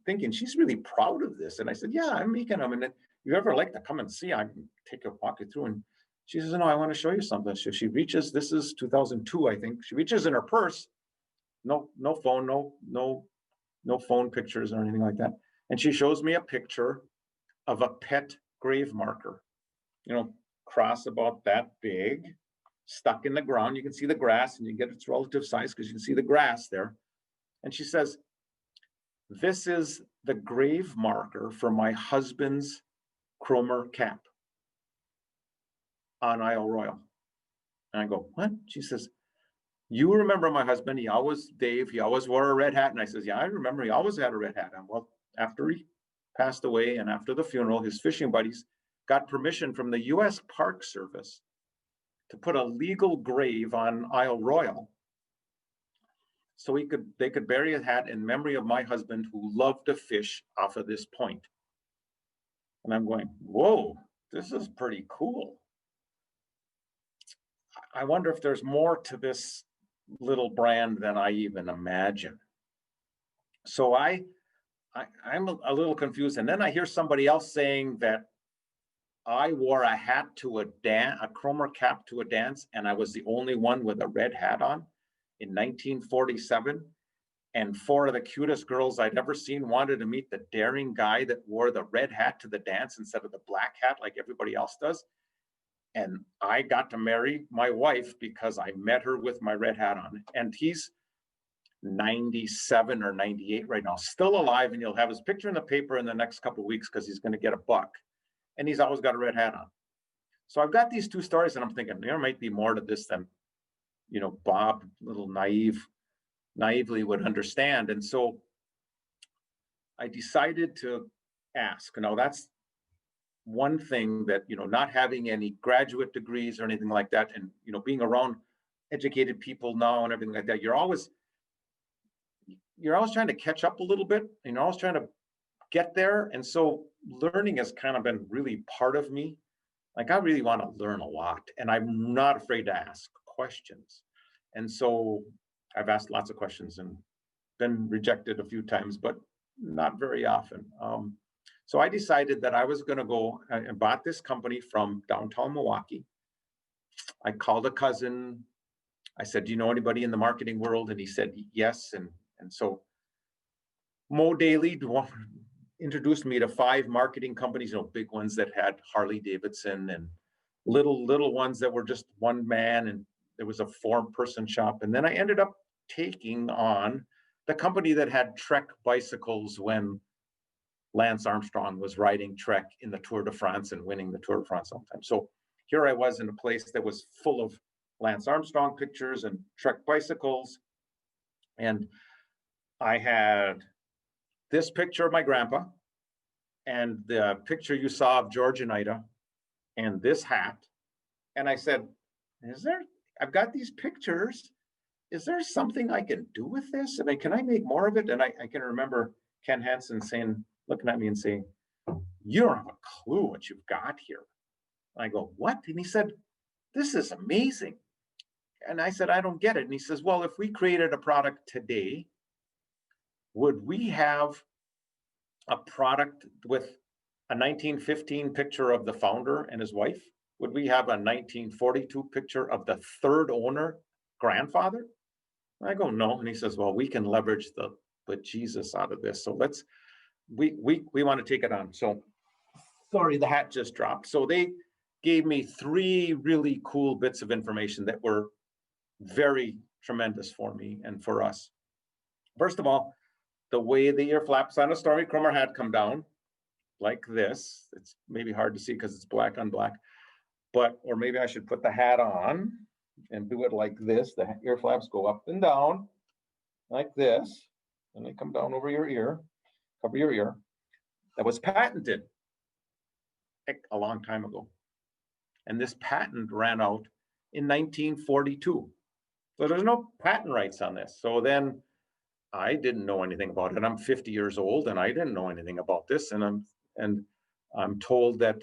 thinking she's really proud of this. And I said, "Yeah, I'm making them. And if you ever like to come and see, I can walk you through." And she says, "No, I want to show you something." So she reaches, this is 2002, I think. She reaches in her purse, no phone, no phone pictures or anything like that. And she shows me a picture of a pet grave marker, cross about that big, stuck in the ground. You can see the grass and you get its relative size because you can see the grass there. And she says, "This is the grave marker for my husband's Kromer cap on Isle Royal." And I go, "What?" She says, "You remember my husband, he always wore a red hat." And I says, "Yeah, I remember, he always had a red hat on." Well, after he passed away and after the funeral, his fishing buddies got permission from the US Park Service to put a legal grave on Isle Royal so they could bury a hat in memory of my husband who loved to fish off of this point. And I'm going, whoa, this is pretty cool. I wonder if there's more to this little brand than I even imagine. So I'm a little confused. And then I hear somebody else saying that I wore a hat to a Kromer cap to a dance, and I was the only one with a red hat on in 1947. And 4 of the cutest girls I'd ever seen wanted to meet the daring guy that wore the red hat to the dance instead of the black hat like everybody else does. And I got to marry my wife because I met her with my red hat on. And he's 97 or 98 right now, still alive, and you'll have his picture in the paper in the next couple of weeks because he's going to get a buck. And he's always got a red hat on. So I've got these 2 stories, and I'm thinking there might be more to this than, Bob, little naively would understand. And so I decided to ask. Now that's one thing that, not having any graduate degrees or anything like that, and, being around educated people now and everything like that, you're always trying to catch up a little bit, and you're always trying to get there. And so learning has kind of been really part of me. Like, I really want to learn a lot, and I'm not afraid to ask questions. And so I've asked lots of questions and been rejected a few times, but not very often. So I decided that I was going to go and bought this company from downtown Milwaukee. I called a cousin. I said, "Do you know anybody in the marketing world?" And he said, "Yes." And so Mo Daly introduced me to 5 marketing companies, big ones that had Harley Davidson and little ones that were just one man, and there was a 4-person shop. And then I ended up taking on the company that had Trek bicycles when Lance Armstrong was riding Trek in the Tour de France and winning the Tour de France sometimes. So here I was in a place that was full of Lance Armstrong pictures and Trek bicycles. And I had this picture of my grandpa and the picture you saw of George and Ida and this hat. And I said, I've got these pictures. Is there something I can do with this? I mean, can I make more of it? And I can remember Ken Hansen looking at me and saying, you don't have a clue what you've got here. I go, what? And he said, this is amazing. And I said, I don't get it. And he says, well, if we created a product today, would we have a product with a 1915 picture of the founder and his wife? Would we have a 1942 picture of the third owner, grandfather? I go, no. And he says, well, we can leverage the Jesus out of this. So we want to take it on. So sorry, the hat just dropped. So they gave me 3 really cool bits of information that were very tremendous for me and for us. First of all, the way the ear flaps on a Stormy Kromer hat come down like this. It's maybe hard to see because it's black on black, or maybe I should put the hat on and do it like this. The ear flaps go up and down like this, and they come down over your ear, cover your ear. That was patented a long time ago. And this patent ran out in 1942. So there's no patent rights on this. So then I didn't know anything about it. I'm 50 years old and I didn't know anything about this. And I'm told that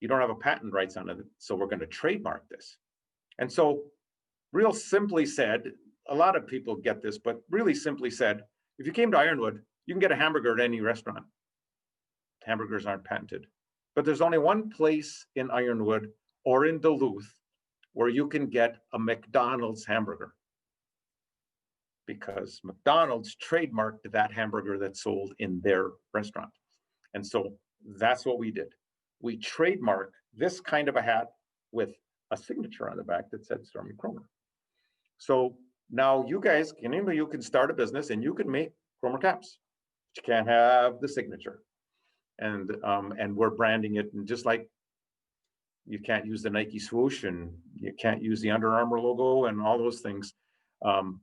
you don't have a patent rights on it. So we're going to trademark this. And so real simply said, a lot of people get this, but really simply said, if you came to Ironwood, you can get a hamburger at any restaurant. Hamburgers aren't patented. But there's only one place in Ironwood or in Duluth where you can get a McDonald's hamburger, because McDonald's trademarked that hamburger that's sold in their restaurant. And so that's what we did. We trademarked this kind of a hat with a signature on the back that said Stormy Kromer. So now you guys, anybody, you can start a business and you can make Kromer caps. But you can't have the signature. And we're branding it, and just like you can't use the Nike swoosh and you can't use the Under Armour logo and all those things.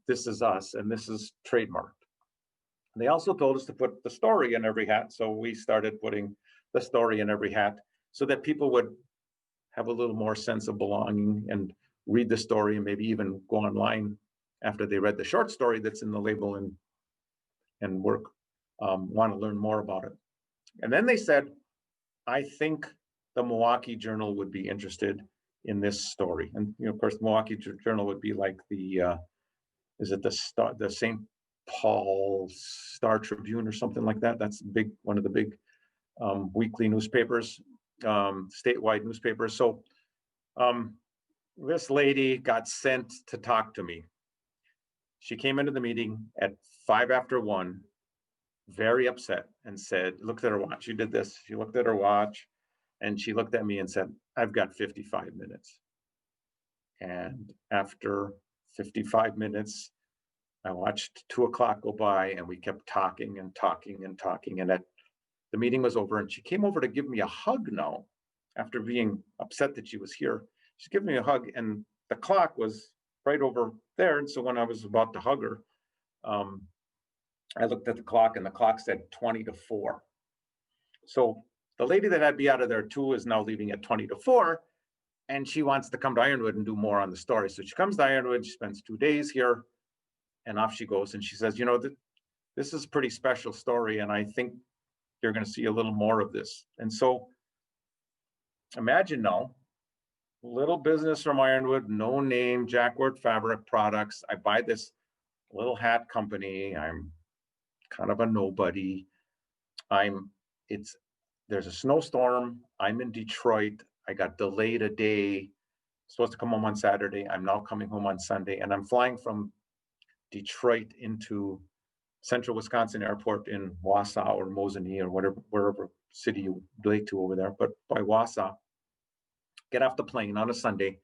This is us, and this is trademarked. They also told us to put the story in every hat. So we started putting the story in every hat so that people would have a little more sense of belonging and read the story, and maybe even go online after they read the short story that's in the label and want to learn more about it. And then they said, I think the Milwaukee Journal would be interested in this story. And of course, the Milwaukee Journal would be like the St. Paul Star Tribune or something like that. That's one of the big weekly newspapers, statewide newspapers. So this lady got sent to talk to me. She came into the meeting at 1:05, very upset, and said, looked at her watch. She did this. She looked at her watch and she looked at me and said, I've got 55 minutes. And after 55 minutes, I watched 2:00 go by, and we kept talking and talking and talking. And the meeting was over, and she came over to give me a hug now, after being upset that she was here. She's giving me a hug, and the clock was right over there. And so when I was about to hug her, I looked at the clock, and the clock said 3:50. So the lady that had me out of there too is now leaving at 3:50, and she wants to come to Ironwood and do more on the story. So she comes to Ironwood, she spends 2 days here, and off she goes. And she says, this is a pretty special story, and I think you're going to see a little more of this. And so imagine now, little business from Ironwood, no name, Jacquart fabric products. I buy this little hat company. I'm kind of a nobody. There's a snowstorm. I'm in Detroit. I got delayed a day. Supposed to come home on Saturday. I'm now coming home on Sunday, and I'm flying from Detroit into Central Wisconsin Airport in Wausau or Mosinee or wherever city you relate to over there, but by Wausau. Get off the plane on a Sunday,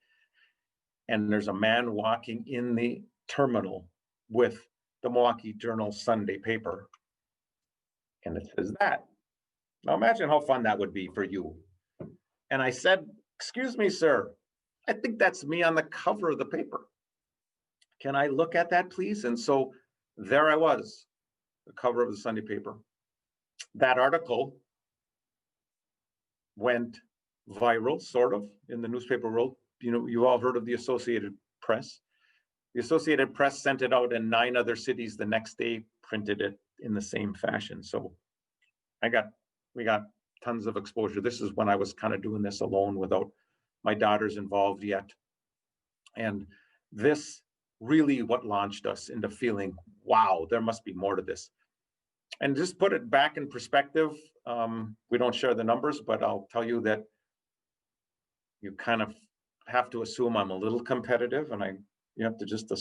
and there's a man walking in the terminal with the Milwaukee Journal Sunday paper, and it says that. Now imagine how fun that would be for you. And I said, excuse me, sir, I think that's me on the cover of the paper. Can I look at that, please? And so there I was, the cover of the Sunday paper. That article went viral, sort of, in the newspaper world. You know, you all heard of the Associated Press. The Associated Press sent it out, and 9 other cities the next day printed it in the same fashion. So we got tons of exposure. This is when I was kind of doing this alone without my daughters involved yet. And this really what launched us into feeling, wow, there must be more to this. And just put it back in perspective. We don't share the numbers, but I'll tell you that you kind of have to assume I'm a little competitive, and you have to just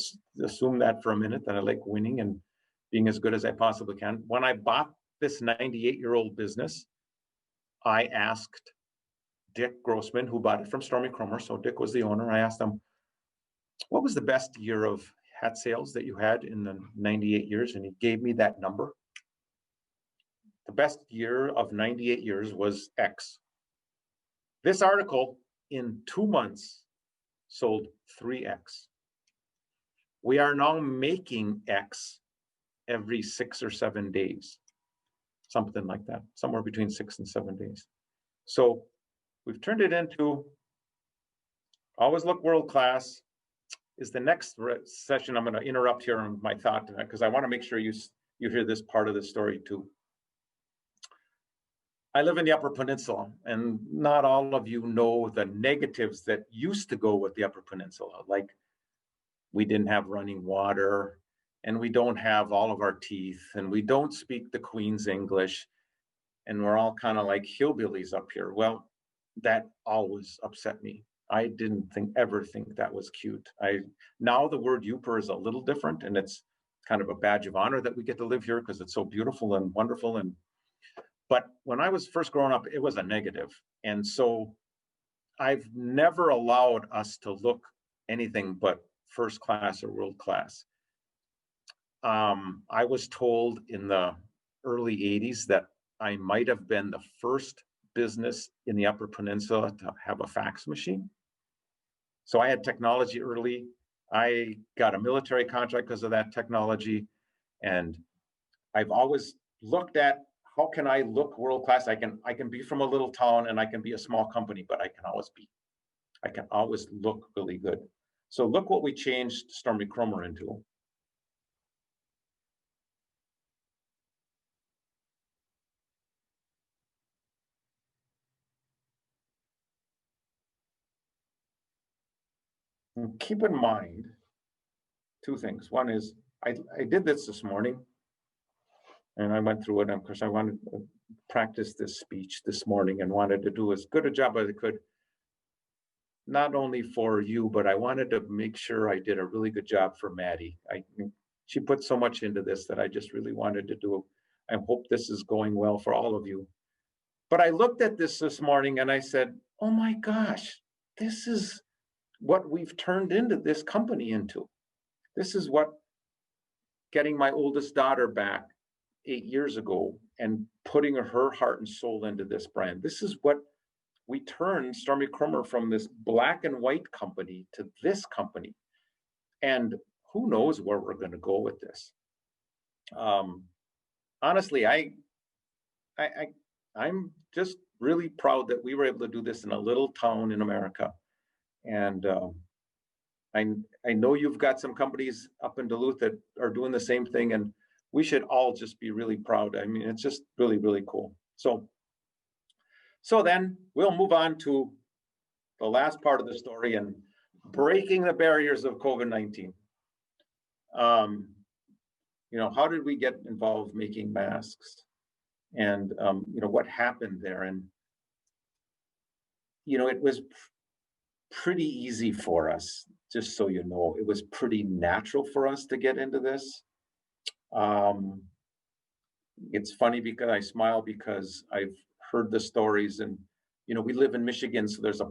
assume that for a minute, that I like winning and being as good as I possibly can. When I bought this 98-year-old business, I asked Dick Grossman, who bought it from Stormy Kromer. So Dick was the owner. I asked him, what was the best year of hat sales that you had in the 98 years? And he gave me that number. The best year of 98 years was X. This article in 2 months sold 3X. We are now making X every 6 or 7 days, something like that, somewhere between 6 and 7 days. So we've turned it into always look world class. Is the next session I'm going to interrupt here on my thought, because I want to make sure you hear this part of the story too. I live in the Upper Peninsula, and not all of you know the negatives that used to go with the Upper Peninsula. Like, we didn't have running water, and we don't have all of our teeth, and we don't speak the Queen's English, and we're all kind of like hillbillies up here. Well, that always upset me. I didn't ever think that was cute. Now the word Yooper is a little different, and it's kind of a badge of honor that we get to live here because it's so beautiful and wonderful. But when I was first growing up, it was a negative. And so I've never allowed us to look anything but first class or world class. I was told in the early 80s that I might have been the first business in the Upper Peninsula to have a fax machine. So I had technology early. I got a military contract because of that technology. And I've always looked at, how can I look world class? I can be from a little town and I can be a small company, but I can always look really good. So look what we changed Stormy Kromer into. And keep in mind 2 things. One is I did this morning, and I went through it. And of course, I wanted to practice this speech this morning and wanted to do as good a job as I could, not only for you, but I wanted to make sure I did a really good job for Maddie. She put so much into this that I just really wanted to do. I hope this is going well for all of you. But I looked at this morning and I said, oh my gosh, this is what we've turned into this company into. This is what getting my oldest daughter back 8 years ago and putting her heart and soul into this brand. This is what we turned Stormy Kromer from this black and white company to this company. And who knows where we're going to go with this. Honestly, I'm just really proud that we were able to do this in a little town in America. And I know you've got some companies up in Duluth that are doing the same thing, and we should all just be really proud. I mean, it's just really, really cool. So then we'll move on to the last part of the story and breaking the barriers of COVID-19. How did we get involved making masks? And, what happened there? And, it was pretty easy for us, just so you know. It was pretty natural for us to get into this. It's funny because I smile because I've heard the stories, and we live in Michigan, so there's a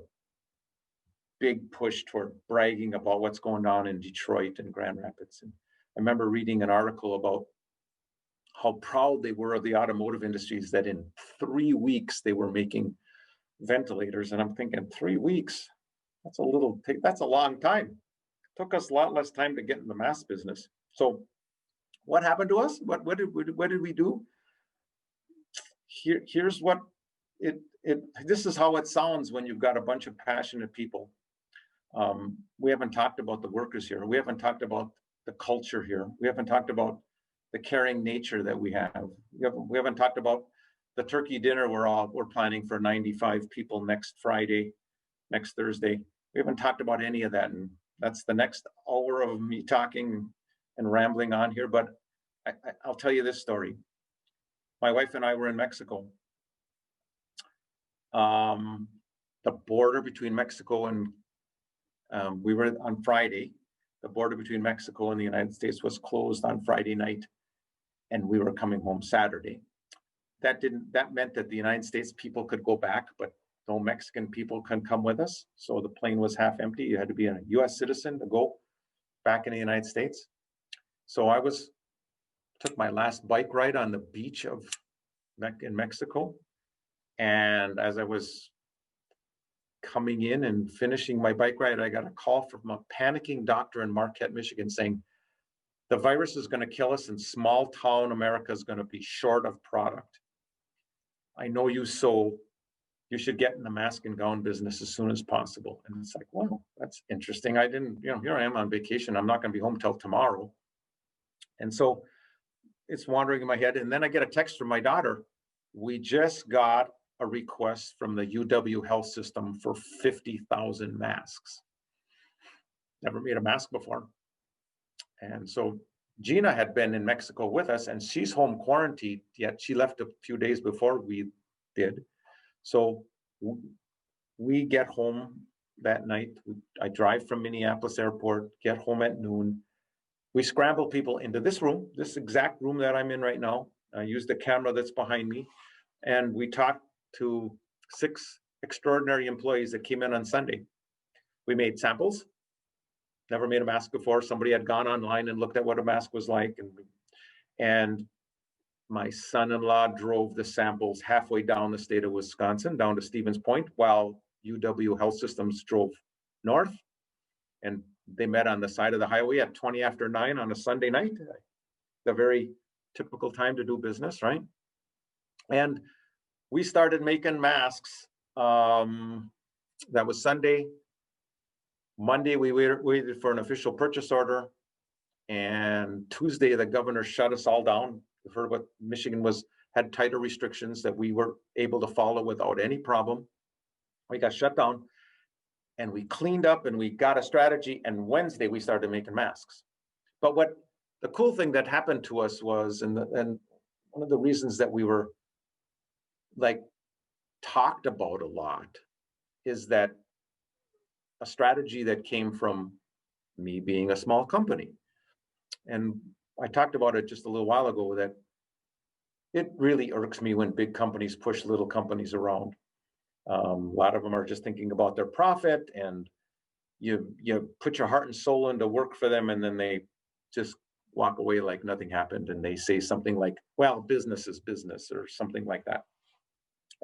big push toward bragging about what's going on in Detroit and Grand Rapids. And I remember reading an article about how proud they were of the automotive industries, that in 3 weeks they were making ventilators. And I'm thinking, 3 weeks? That's a long time. Took us a lot less time to get in the mask business. So what happened to us? What did we do? Here's what this is how it sounds when you've got a bunch of passionate people. We haven't talked about the workers here. We haven't talked about the culture here. We haven't talked about the caring nature that we have. We haven't talked about the turkey dinner we're planning for 95 people next Thursday. We haven't talked about any of that, and that's the next hour of me talking and rambling on here. But I'll tell you this story. My wife and I were in Mexico. The border between Mexico and we were on Friday. The border between Mexico and the United States was closed on Friday night, and we were coming home Saturday. That meant that the United States people could go back, but no Mexican people can come with us. So the plane was half empty. You had to be a US citizen to go back in the United States. So I took my last bike ride on the beach in Mexico. And as I was coming in and finishing my bike ride, I got a call from a panicking doctor in Marquette, Michigan, saying, the virus is going to kill us and small town America is going to be short of product. I know you should get in the mask and gown business as soon as possible. And it's like, wow, that's interesting. I didn't, here I am on vacation. I'm not going to be home till tomorrow. And so it's wandering in my head. And then I get a text from my daughter. We just got a request from the UW health system for 50,000 masks. Never made a mask before. And so Gina had been in Mexico with us, and she's home quarantined, yet she left a few days before we did. So we get home that night. I drive from Minneapolis airport, get home at noon. We scramble people into this room, this exact room that I'm in right now. I use the camera that's behind me. And we talked to 6 extraordinary employees that came in on Sunday. We made samples. Never made a mask before. Somebody had gone online and looked at what a mask was like. And my son-in-law drove the samples halfway down the state of Wisconsin, down to Stevens Point, while UW Health Systems drove north. And they met on the side of the highway at 20 after 9 on a Sunday night. The very typical time to do business, right? And we started making masks. That was Sunday. Monday, we waited for an official purchase order. And Tuesday, the governor shut us all down. We've heard what Michigan had tighter restrictions that we were able to follow without any problem. We got shut down and we cleaned up and we got a strategy. And Wednesday, we started making masks. But what the cool thing that happened to us was, and one of the reasons that we were talked about a lot, is that a strategy that came from me being a small company. And I talked about it just a little while ago, that it really irks me when big companies push little companies around. A lot of them are just thinking about their profit, and you put your heart and soul into work for them, and then they just walk away like nothing happened, and they say something like, well, business is business, or something like that.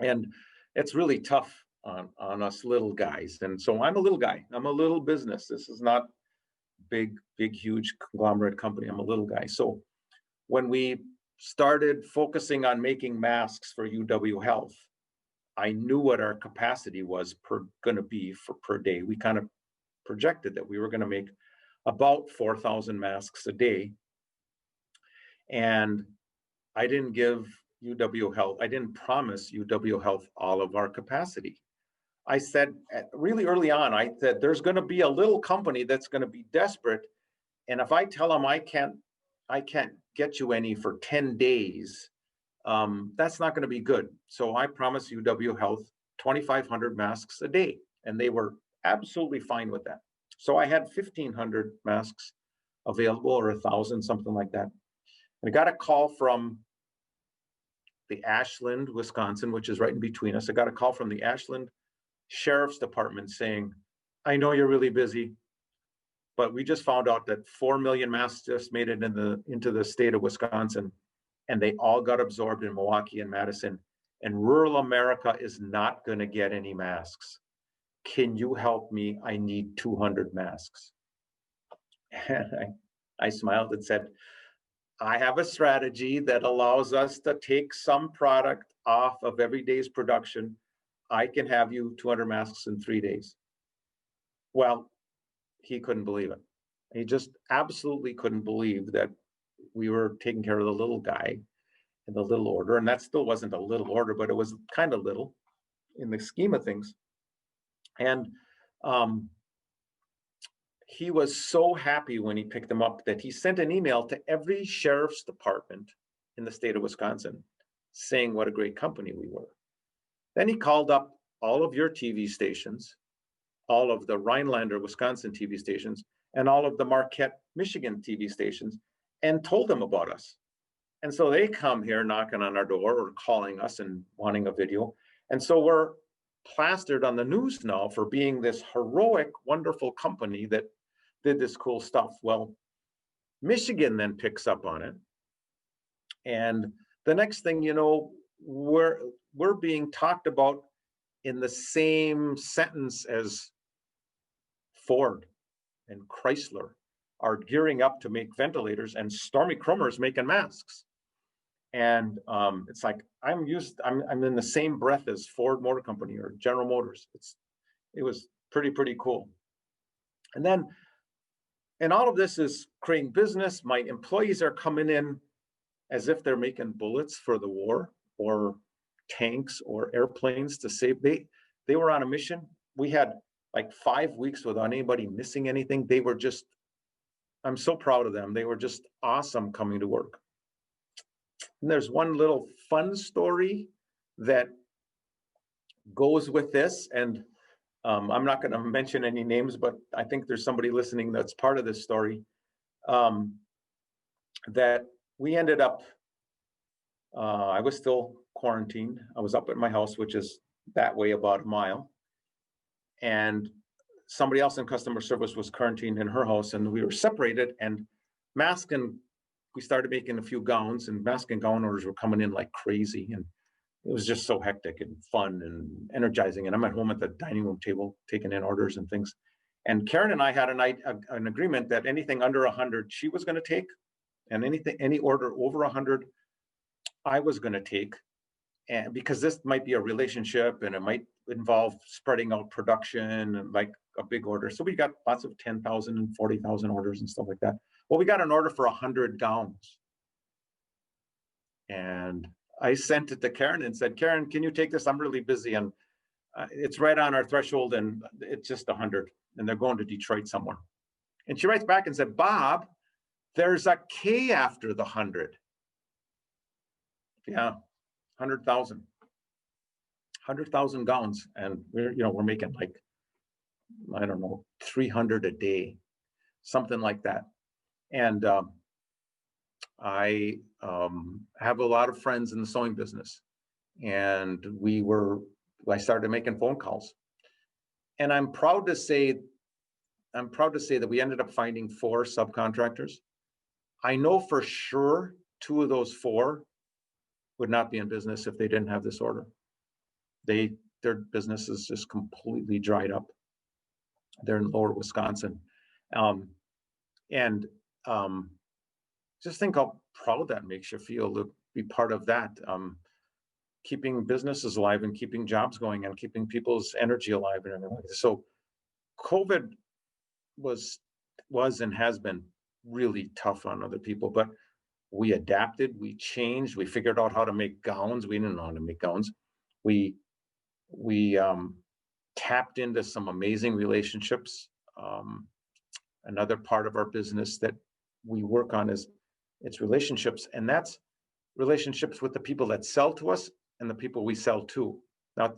And it's really tough on us little guys. And so I'm a little guy. I'm a little business. This is not big, huge conglomerate company. I'm a little guy. So when we started focusing on making masks for UW Health, I knew what our capacity was going to be per day. We kind of projected that we were going to make about 4,000 masks a day. And I didn't promise UW Health all of our capacity. I said really early on, I said, there's going to be a little company that's going to be desperate. And if I tell them I can't get you any for 10 days, that's not going to be good. So I promised UW Health 2,500 masks a day. And they were absolutely fine with that. So I had 1,500 masks available, or 1,000, something like that. And I got a call from the Ashland, Wisconsin, which is right in between us. I got a call from the Ashland Sheriff's Department saying, I know you're really busy, but we just found out that 4 million masks just made it into the state of Wisconsin, and they all got absorbed in Milwaukee and Madison, and rural America is not going to get any masks. can you help me? I need 200 masks. And I smiled and said, I have a strategy that allows us to take some product off of every day's production. I can have you 200 masks in 3 days. Well, he couldn't believe it. He just absolutely couldn't believe that we were taking care of the little guy in the little order. And that still wasn't a little order, but it was kind of little in the scheme of things. And he was so happy when he picked them up that he sent an email to every sheriff's department in the state of Wisconsin saying what a great company we were. Then he called up all of your TV stations, all of the Rhinelander, Wisconsin TV stations, and all of the Marquette, Michigan TV stations, and told them about us. And so they come here knocking on our door or calling us and wanting a video. And so we're plastered on the news now for being this heroic, wonderful company that did this cool stuff. Well, Michigan then picks up on it. And the next thing you know, we're being talked about in the same sentence as Ford and Chrysler are gearing up to make ventilators, and Stormy Kromer is making masks. And it's like I'm in the same breath as Ford Motor Company or General Motors. It was pretty cool. And then, and all of this is creating business. My employees are coming in as if they're making bullets for the war or tanks or airplanes to save. They were on a mission. We had like 5 weeks without anybody missing anything. They were just, I'm so proud of them. They were just awesome coming to work. And there's one little fun story that goes with this. And I'm not going to mention any names, but I think there's somebody listening that's part of this story. That we ended up, I was still quarantined. I was up at my house, which is that way about a mile. And somebody else in customer service was quarantined in her house, and we were separated, and we started making a few gowns, and mask and gown orders were coming in like crazy. And it was just so hectic and fun and energizing. And I'm at home at the dining room table taking in orders and things. And Karen and I had an agreement that anything under 100 she was going to take, and any order over 100 I was going to take. And because this might be a relationship and it might involve spreading out production and like a big order. So we got lots of 10,000 and 40,000 orders and stuff like that. Well, we got an order for 100 gowns. And I sent it to Karen and said, Karen, can you take this? I'm really busy, and it's right on our threshold, and it's just 100, and they're going to Detroit somewhere. And she writes back and said, Bob, there's a K after the 100. Yeah, 100,000. 100,000 gowns, and we're making like, I don't know, 300 a day, something like that. And I have a lot of friends in the sewing business, and I started making phone calls, and I'm proud to say that we ended up finding 4 subcontractors. I know for sure 2 of those 4 would not be in business if they didn't have this order. Their business is just completely dried up. They're in lower Wisconsin. Just think how proud that makes you feel to be part of that, keeping businesses alive and keeping jobs going and keeping people's energy alive and everything like that. So COVID was and has been really tough on other people, but we adapted, we changed, we figured out how to make gowns. We didn't know how to make gowns. We tapped into some amazing relationships. Another part of our business that we work on is it's relationships, and that's relationships with the people that sell to us and the people we sell to. Now,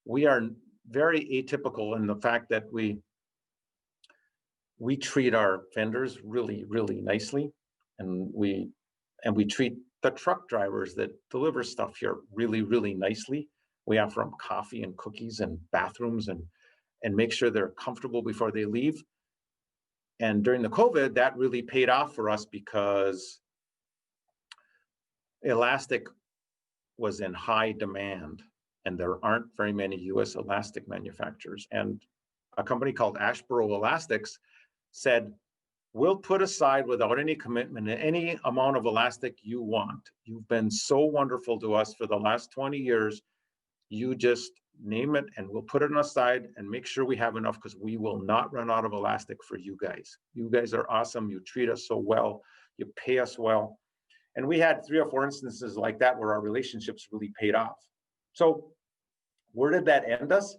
we are very atypical in the fact that we treat our vendors really, really nicely, and we treat the truck drivers that deliver stuff here really, really nicely. We offer them coffee and cookies and bathrooms and make sure they're comfortable before they leave. And during the COVID, that really paid off for us because elastic was in high demand, and there aren't very many US elastic manufacturers. And a company called Ashboro Elastics said, we'll put aside without any commitment any amount of elastic you want. You've been so wonderful to us for the last 20 years. You just name it and we'll put it aside and make sure we have enough, because we will not run out of elastic for you guys. You guys are awesome. You treat us so well. You pay us well. And we had 3 or 4 instances like that where our relationships really paid off. So where did that end us?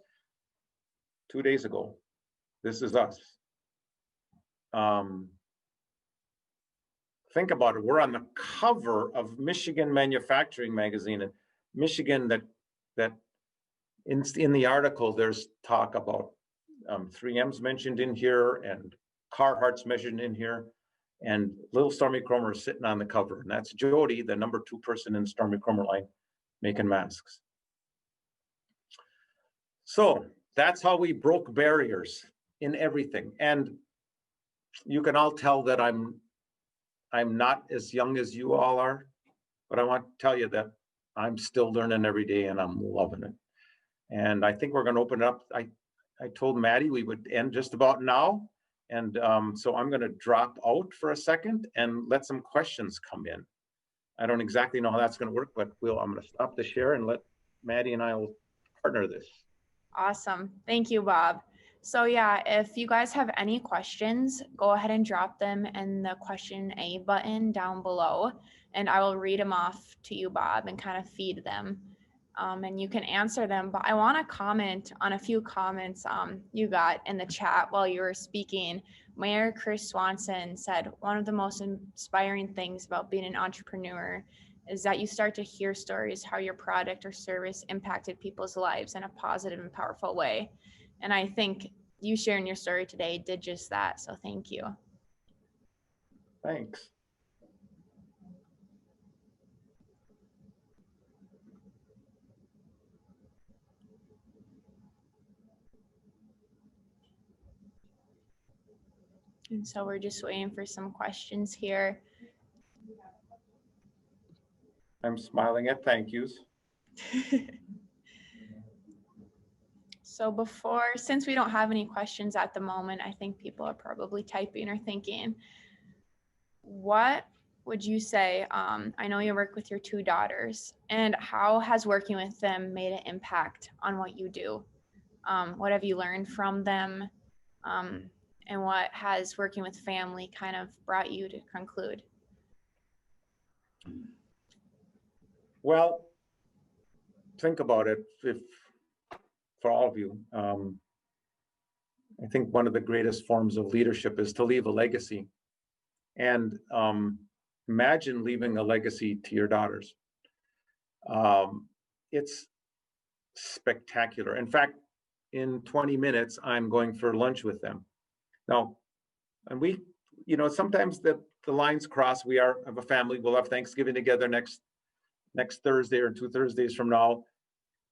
2 days ago. This is us. Think about it. We're on the cover of Michigan Manufacturing Magazine. And Michigan, that in the article, there's talk about 3M's mentioned in here and Carhartt's mentioned in here. And little Stormy Kromer is sitting on the cover. And that's Jody, the number 2 person in the Stormy Kromer line, making masks. So that's how we broke barriers in everything. And you can all tell that I'm not as young as you all are, but I want to tell you that I'm still learning every day and I'm loving it. And I think we're going to open it up. I told Maddie we would end just about now. And so I'm going to drop out for a second and let some questions come in. I don't exactly know how that's going to work, but I'm going to stop the share and let Maddie and I will partner this. Awesome. Thank you, Bob. So yeah, if you guys have any questions, go ahead and drop them in the question A button down below, and I will read them off to you, Bob, and kind of feed them. And you can answer them, but I want to comment on a few comments you got in the chat while you were speaking. Mayor Chris Swanson said, one of the most inspiring things about being an entrepreneur is that you start to hear stories how your product or service impacted people's lives in a positive and powerful way. And I think you sharing your story today did just that. So thank you. Thanks. And so we're just waiting for some questions here. I'm smiling at thank yous. So since we don't have any questions at the moment, I think people are probably typing or thinking, what would you say, I know you work with your 2 daughters, and how has working with them made an impact on what you do? What have you learned from them? And what has working with family kind of brought you to conclude? Well, think about it. For all of you, I think one of the greatest forms of leadership is to leave a legacy. And imagine leaving a legacy to your daughters. It's spectacular. In fact, in 20 minutes, I'm going for lunch with them. Now, and we, sometimes the lines cross. We have a family. We'll have Thanksgiving together next Thursday or 2 Thursdays from now.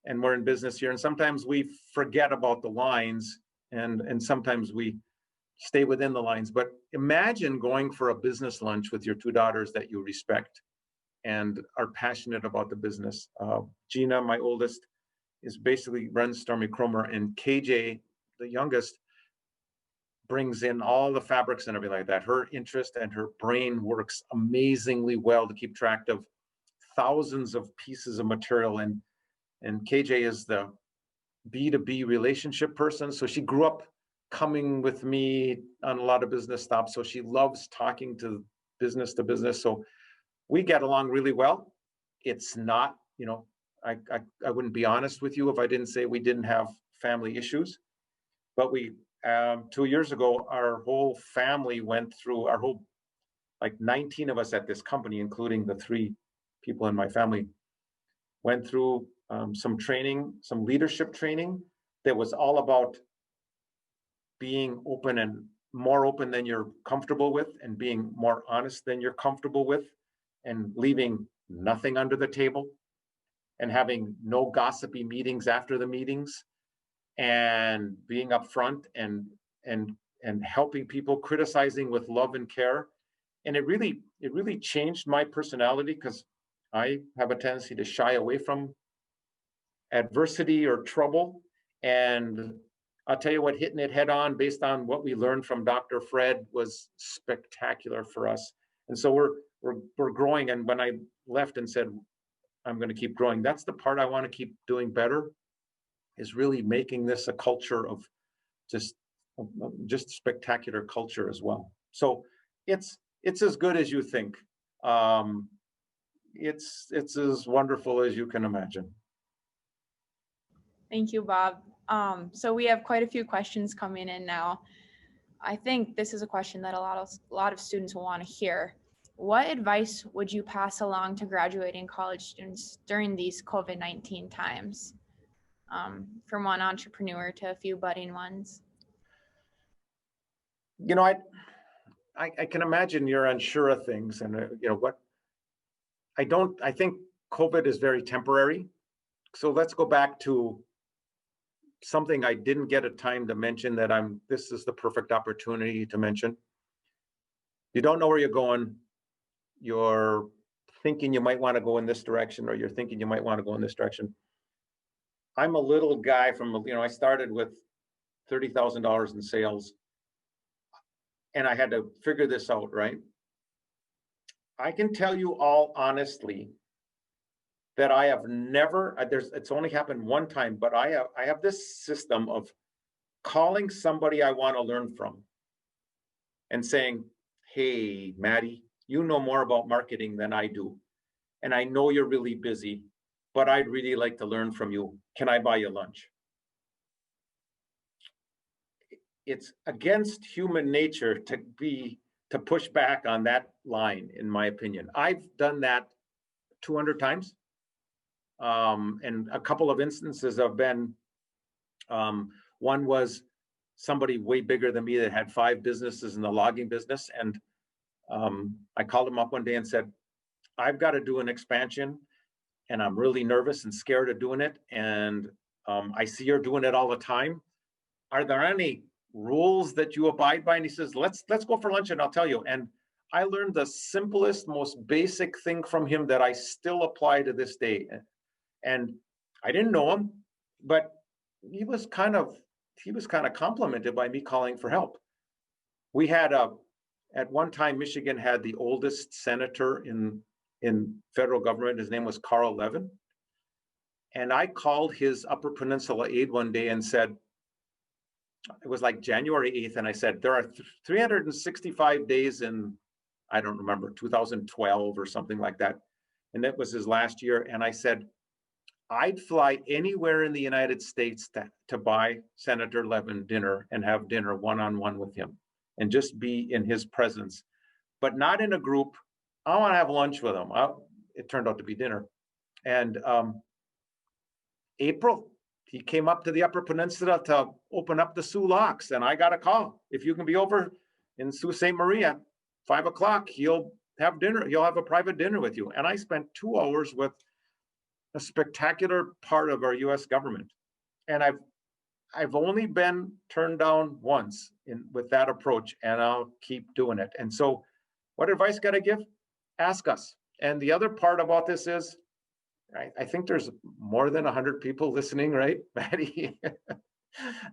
And we're in business here. And sometimes we forget about the lines and sometimes we stay within the lines. But imagine going for a business lunch with your 2 daughters that you respect and are passionate about the business. Gina, my oldest, basically runs Stormy Kromer, and KJ, the youngest, brings in all the fabrics and everything like that. Her interest and her brain works amazingly well to keep track of thousands of pieces of material. And KJ is the B2B relationship person. So she grew up coming with me on a lot of business stops. So she loves talking to business. So we get along really well. It's not, I wouldn't be honest with you if I didn't say we didn't have family issues. But we, 2 years ago, our whole family went through, 19 of us at this company, including the 3 people in my family, went through some training, some leadership training that was all about being open and more open than you're comfortable with, and being more honest than you're comfortable with, and leaving nothing under the table, and having no gossipy meetings after the meetings, and being upfront and helping people, criticizing with love and care. And it really changed my personality, because I have a tendency to shy away from adversity or trouble. And I'll tell you what, hitting it head on based on what we learned from Dr. Fred was spectacular for us. And so we're growing. And when I left and said, I'm going to keep growing, that's the part I want to keep doing better, is really making this a culture of just spectacular culture as well. So it's as good as you think. It's as wonderful as you can imagine. Thank you, Bob. So we have quite a few questions coming in now. I think this is a question that a lot of students will want to hear. What advice would you pass along to graduating college students during these COVID-19 times? From one entrepreneur to a few budding ones. You know, I can imagine you're unsure of things, and you know what, I think COVID is very temporary. So let's go back to something I didn't get a time to mention that this is the perfect opportunity to mention. You don't know where you're going. You're thinking you might want to go in this direction, or you're thinking you might want to go in this direction. I'm a little guy from, I started with $30,000 in sales, and I had to figure this out, right? I can tell you all honestly that I have never, it's only happened one time, but I have this system of calling somebody I want to learn from and saying, hey, Maddie, you know more about marketing than I do. And I know you're really busy, but I'd really like to learn from you. Can I buy you lunch? It's against human nature to push back on that line, in my opinion. I've done that 200 times. And a couple of instances have been, one was somebody way bigger than me that had 5 businesses in the logging business. And I called him up one day and said, I've got to do an expansion, and I'm really nervous and scared of doing it. And I see you're doing it all the time. Are there any rules that you abide by? And he says, let's go for lunch and I'll tell you. And I learned the simplest, most basic thing from him that I still apply to this day. And I didn't know him, but he was kind of complimented by me calling for help. We had at one time, Michigan had the oldest senator in federal government. His name was Carl Levin. And I called his Upper Peninsula aide one day and said, it was like January 8th. And I said, there are 365 days in, I don't remember, 2012 or something like that. And that was his last year. And I said, I'd fly anywhere in the United States to buy Senator Levin dinner and have dinner one-on-one with him and just be in his presence, but not in a group. I want to have lunch with him. It turned out to be dinner. And April, he came up to the Upper Peninsula to open up the Sioux Locks, and I got a call. If you can be over in Sault Ste. Marie at 5 o'clock, he'll have dinner. He'll have a private dinner with you. And I spent 2 hours with a spectacular part of our U.S. government. And I've only been turned down once with that approach, and I'll keep doing it. And so what advice got to give? Ask us. And the other part about this is, right, I think there's more than 100 people listening, right, Maddie?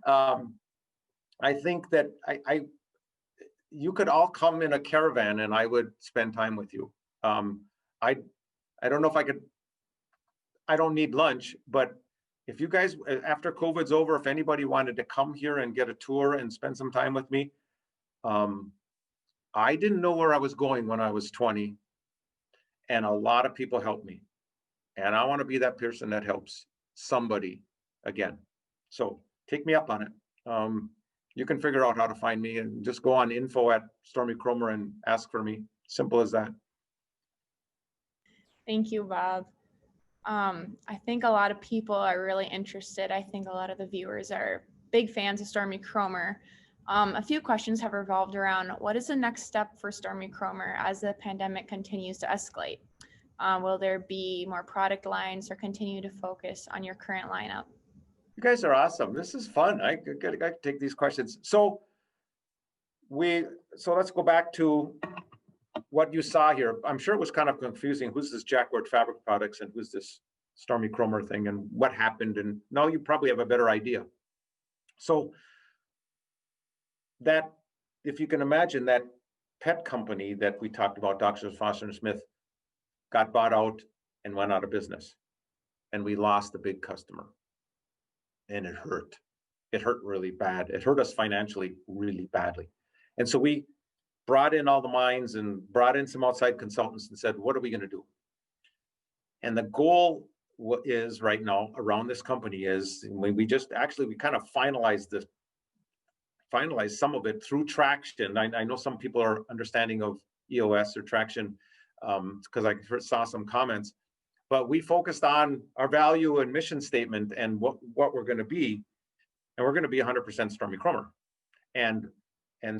I think that you could all come in a caravan and I would spend time with you. I don't know if I could, I don't need lunch, but if you guys, after COVID's over, if anybody wanted to come here and get a tour and spend some time with me, I didn't know where I was going when I was 20, and a lot of people helped me. And I want to be that person that helps somebody again. So take me up on it. You can figure out how to find me, and just go on info@Stormy Kromer and ask for me. Simple as that. Thank you, Bob. I think a lot of people are really interested. I think a lot of the viewers are big fans of Stormy Kromer. A few questions have revolved around what is the next step for Stormy Kromer as the pandemic continues to escalate? Will there be more product lines or continue to focus on your current lineup? You guys are awesome. This is fun. I gotta take these questions. So let's go back to what you saw here. I'm sure it was kind of confusing. Who's this Jacquart Fabric Products and who's this Stormy Kromer thing and what happened? And now you probably have a better idea. So that, if you can imagine, that pet company that we talked about, Dr. Foster and Smith, got bought out and went out of business. And we lost a big customer. And it hurt. It hurt really bad. It hurt us financially really badly. And so we brought in all the minds and brought in some outside consultants and said, what are we going to do? And the goal is right now around this company is, we kind of finalized some of it through traction. I know some people are understanding of EOS or traction because I saw some comments, but we focused on our value and mission statement and what we're going to be, and we're going to be 100% Stormy Kromer. And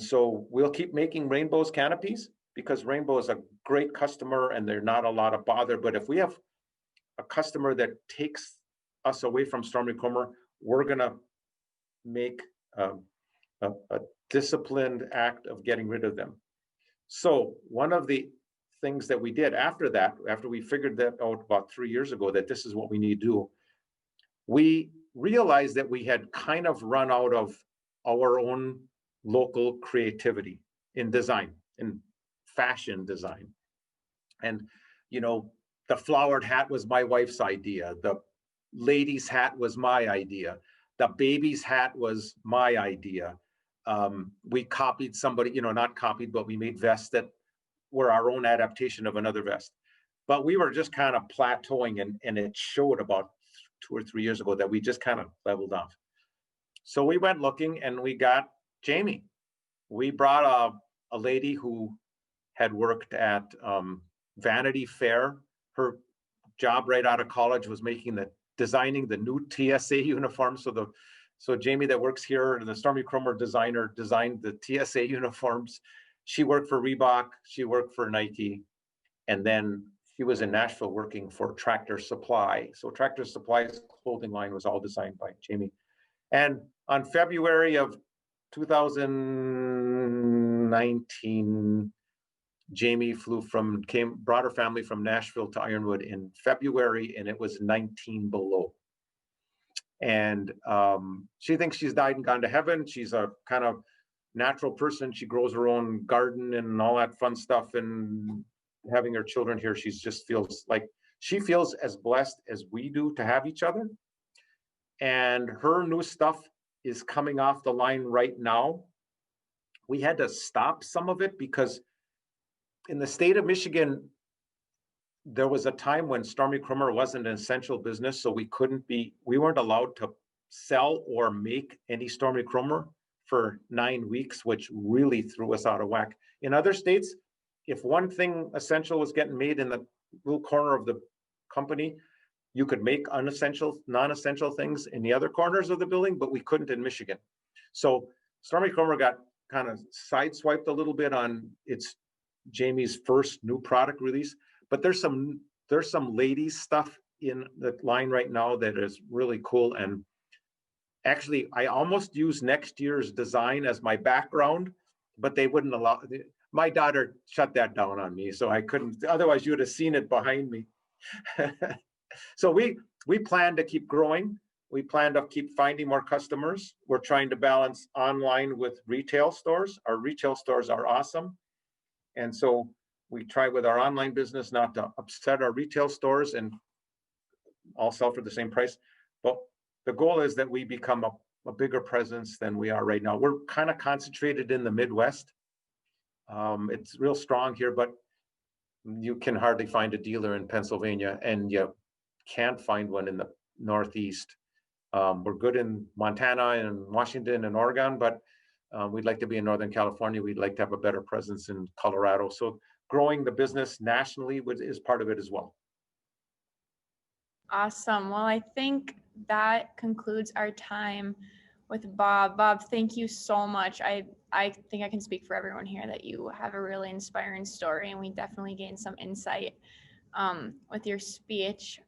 so we'll keep making Rainbow's canopies because Rainbow is a great customer and they're not a lot of bother. But if we have a customer that takes us away from Stormy Kromer, we're going to make a disciplined act of getting rid of them. So one of the things that we did after that, after we figured that out about 3 years ago, that this is what we need to do, we realized that we had kind of run out of our own local creativity in design, in fashion design. And, you know, the flowered hat was my wife's idea. The lady's hat was my idea. The baby's hat was my idea. We copied somebody, you know, not copied, but we made vests that were our own adaptation of another vest. But we were just kind of plateauing, and it showed about 2 or 3 years ago that we just kind of leveled off. So we went looking and we got Jamie. We brought a lady who had worked at Vanity Fair. Her job right out of college was designing the new TSA uniform. So Jamie that works here, the Stormy Kromer designer, designed the TSA uniforms. She worked for Reebok, she worked for Nike, and then she was in Nashville working for Tractor Supply. So Tractor Supply's clothing line was all designed by Jamie. And on February of 2019, Jamie brought her family from Nashville to Ironwood in February, and it was 19 below. And she thinks she's died and gone to heaven. She's a kind of natural person. She grows her own garden and all that fun stuff. And having her children here, she feels as blessed as we do to have each other. And her new stuff is coming off the line right now. We had to stop some of it because in the state of Michigan, there was a time when Stormy Kromer wasn't an essential business, so we weren't allowed to sell or make any Stormy Kromer for 9 weeks, which really threw us out of whack. In other states, if one thing essential was getting made in the little corner of the company, you could make non-essential things in the other corners of the building, but we couldn't in Michigan. So Stormy Kromer got kind of sideswiped a little bit on Jamie's first new product release, but there's some ladies stuff in the line right now that is really cool. And actually, I almost used next year's design as my background, but they wouldn't allow. My daughter shut that down on me, so I couldn't. Otherwise, you would have seen it behind me. So we plan to keep growing. We plan to keep finding more customers. We're trying to balance online with retail stores. Our retail stores are awesome. And so we try with our online business not to upset our retail stores and all sell for the same price. But the goal is that we become a bigger presence than we are right now. We're kind of concentrated in the Midwest. It's real strong here, but you can hardly find a dealer in Pennsylvania, and you can't find one in the Northeast. We're good in Montana and Washington and Oregon, but we'd like to be in Northern California. We'd like to have a better presence in Colorado. So growing the business nationally is part of it as well. Awesome. Well, I think that concludes our time with Bob. Bob, thank you so much. I think I can speak for everyone here that you have a really inspiring story, and we definitely gained some insight with your speech.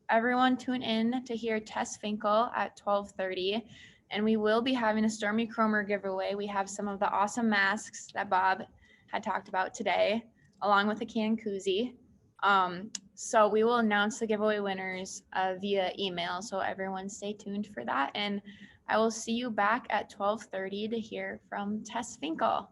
Everyone tune in to hear Tess Finkel at 12:30, and we will be having a Stormy Kromer giveaway. We have some of the awesome masks that Bob had talked about today, along with a can koozie. So we will announce the giveaway winners via email, so everyone stay tuned for that. And I will see you back at 12:30 to hear from Tess Finkel.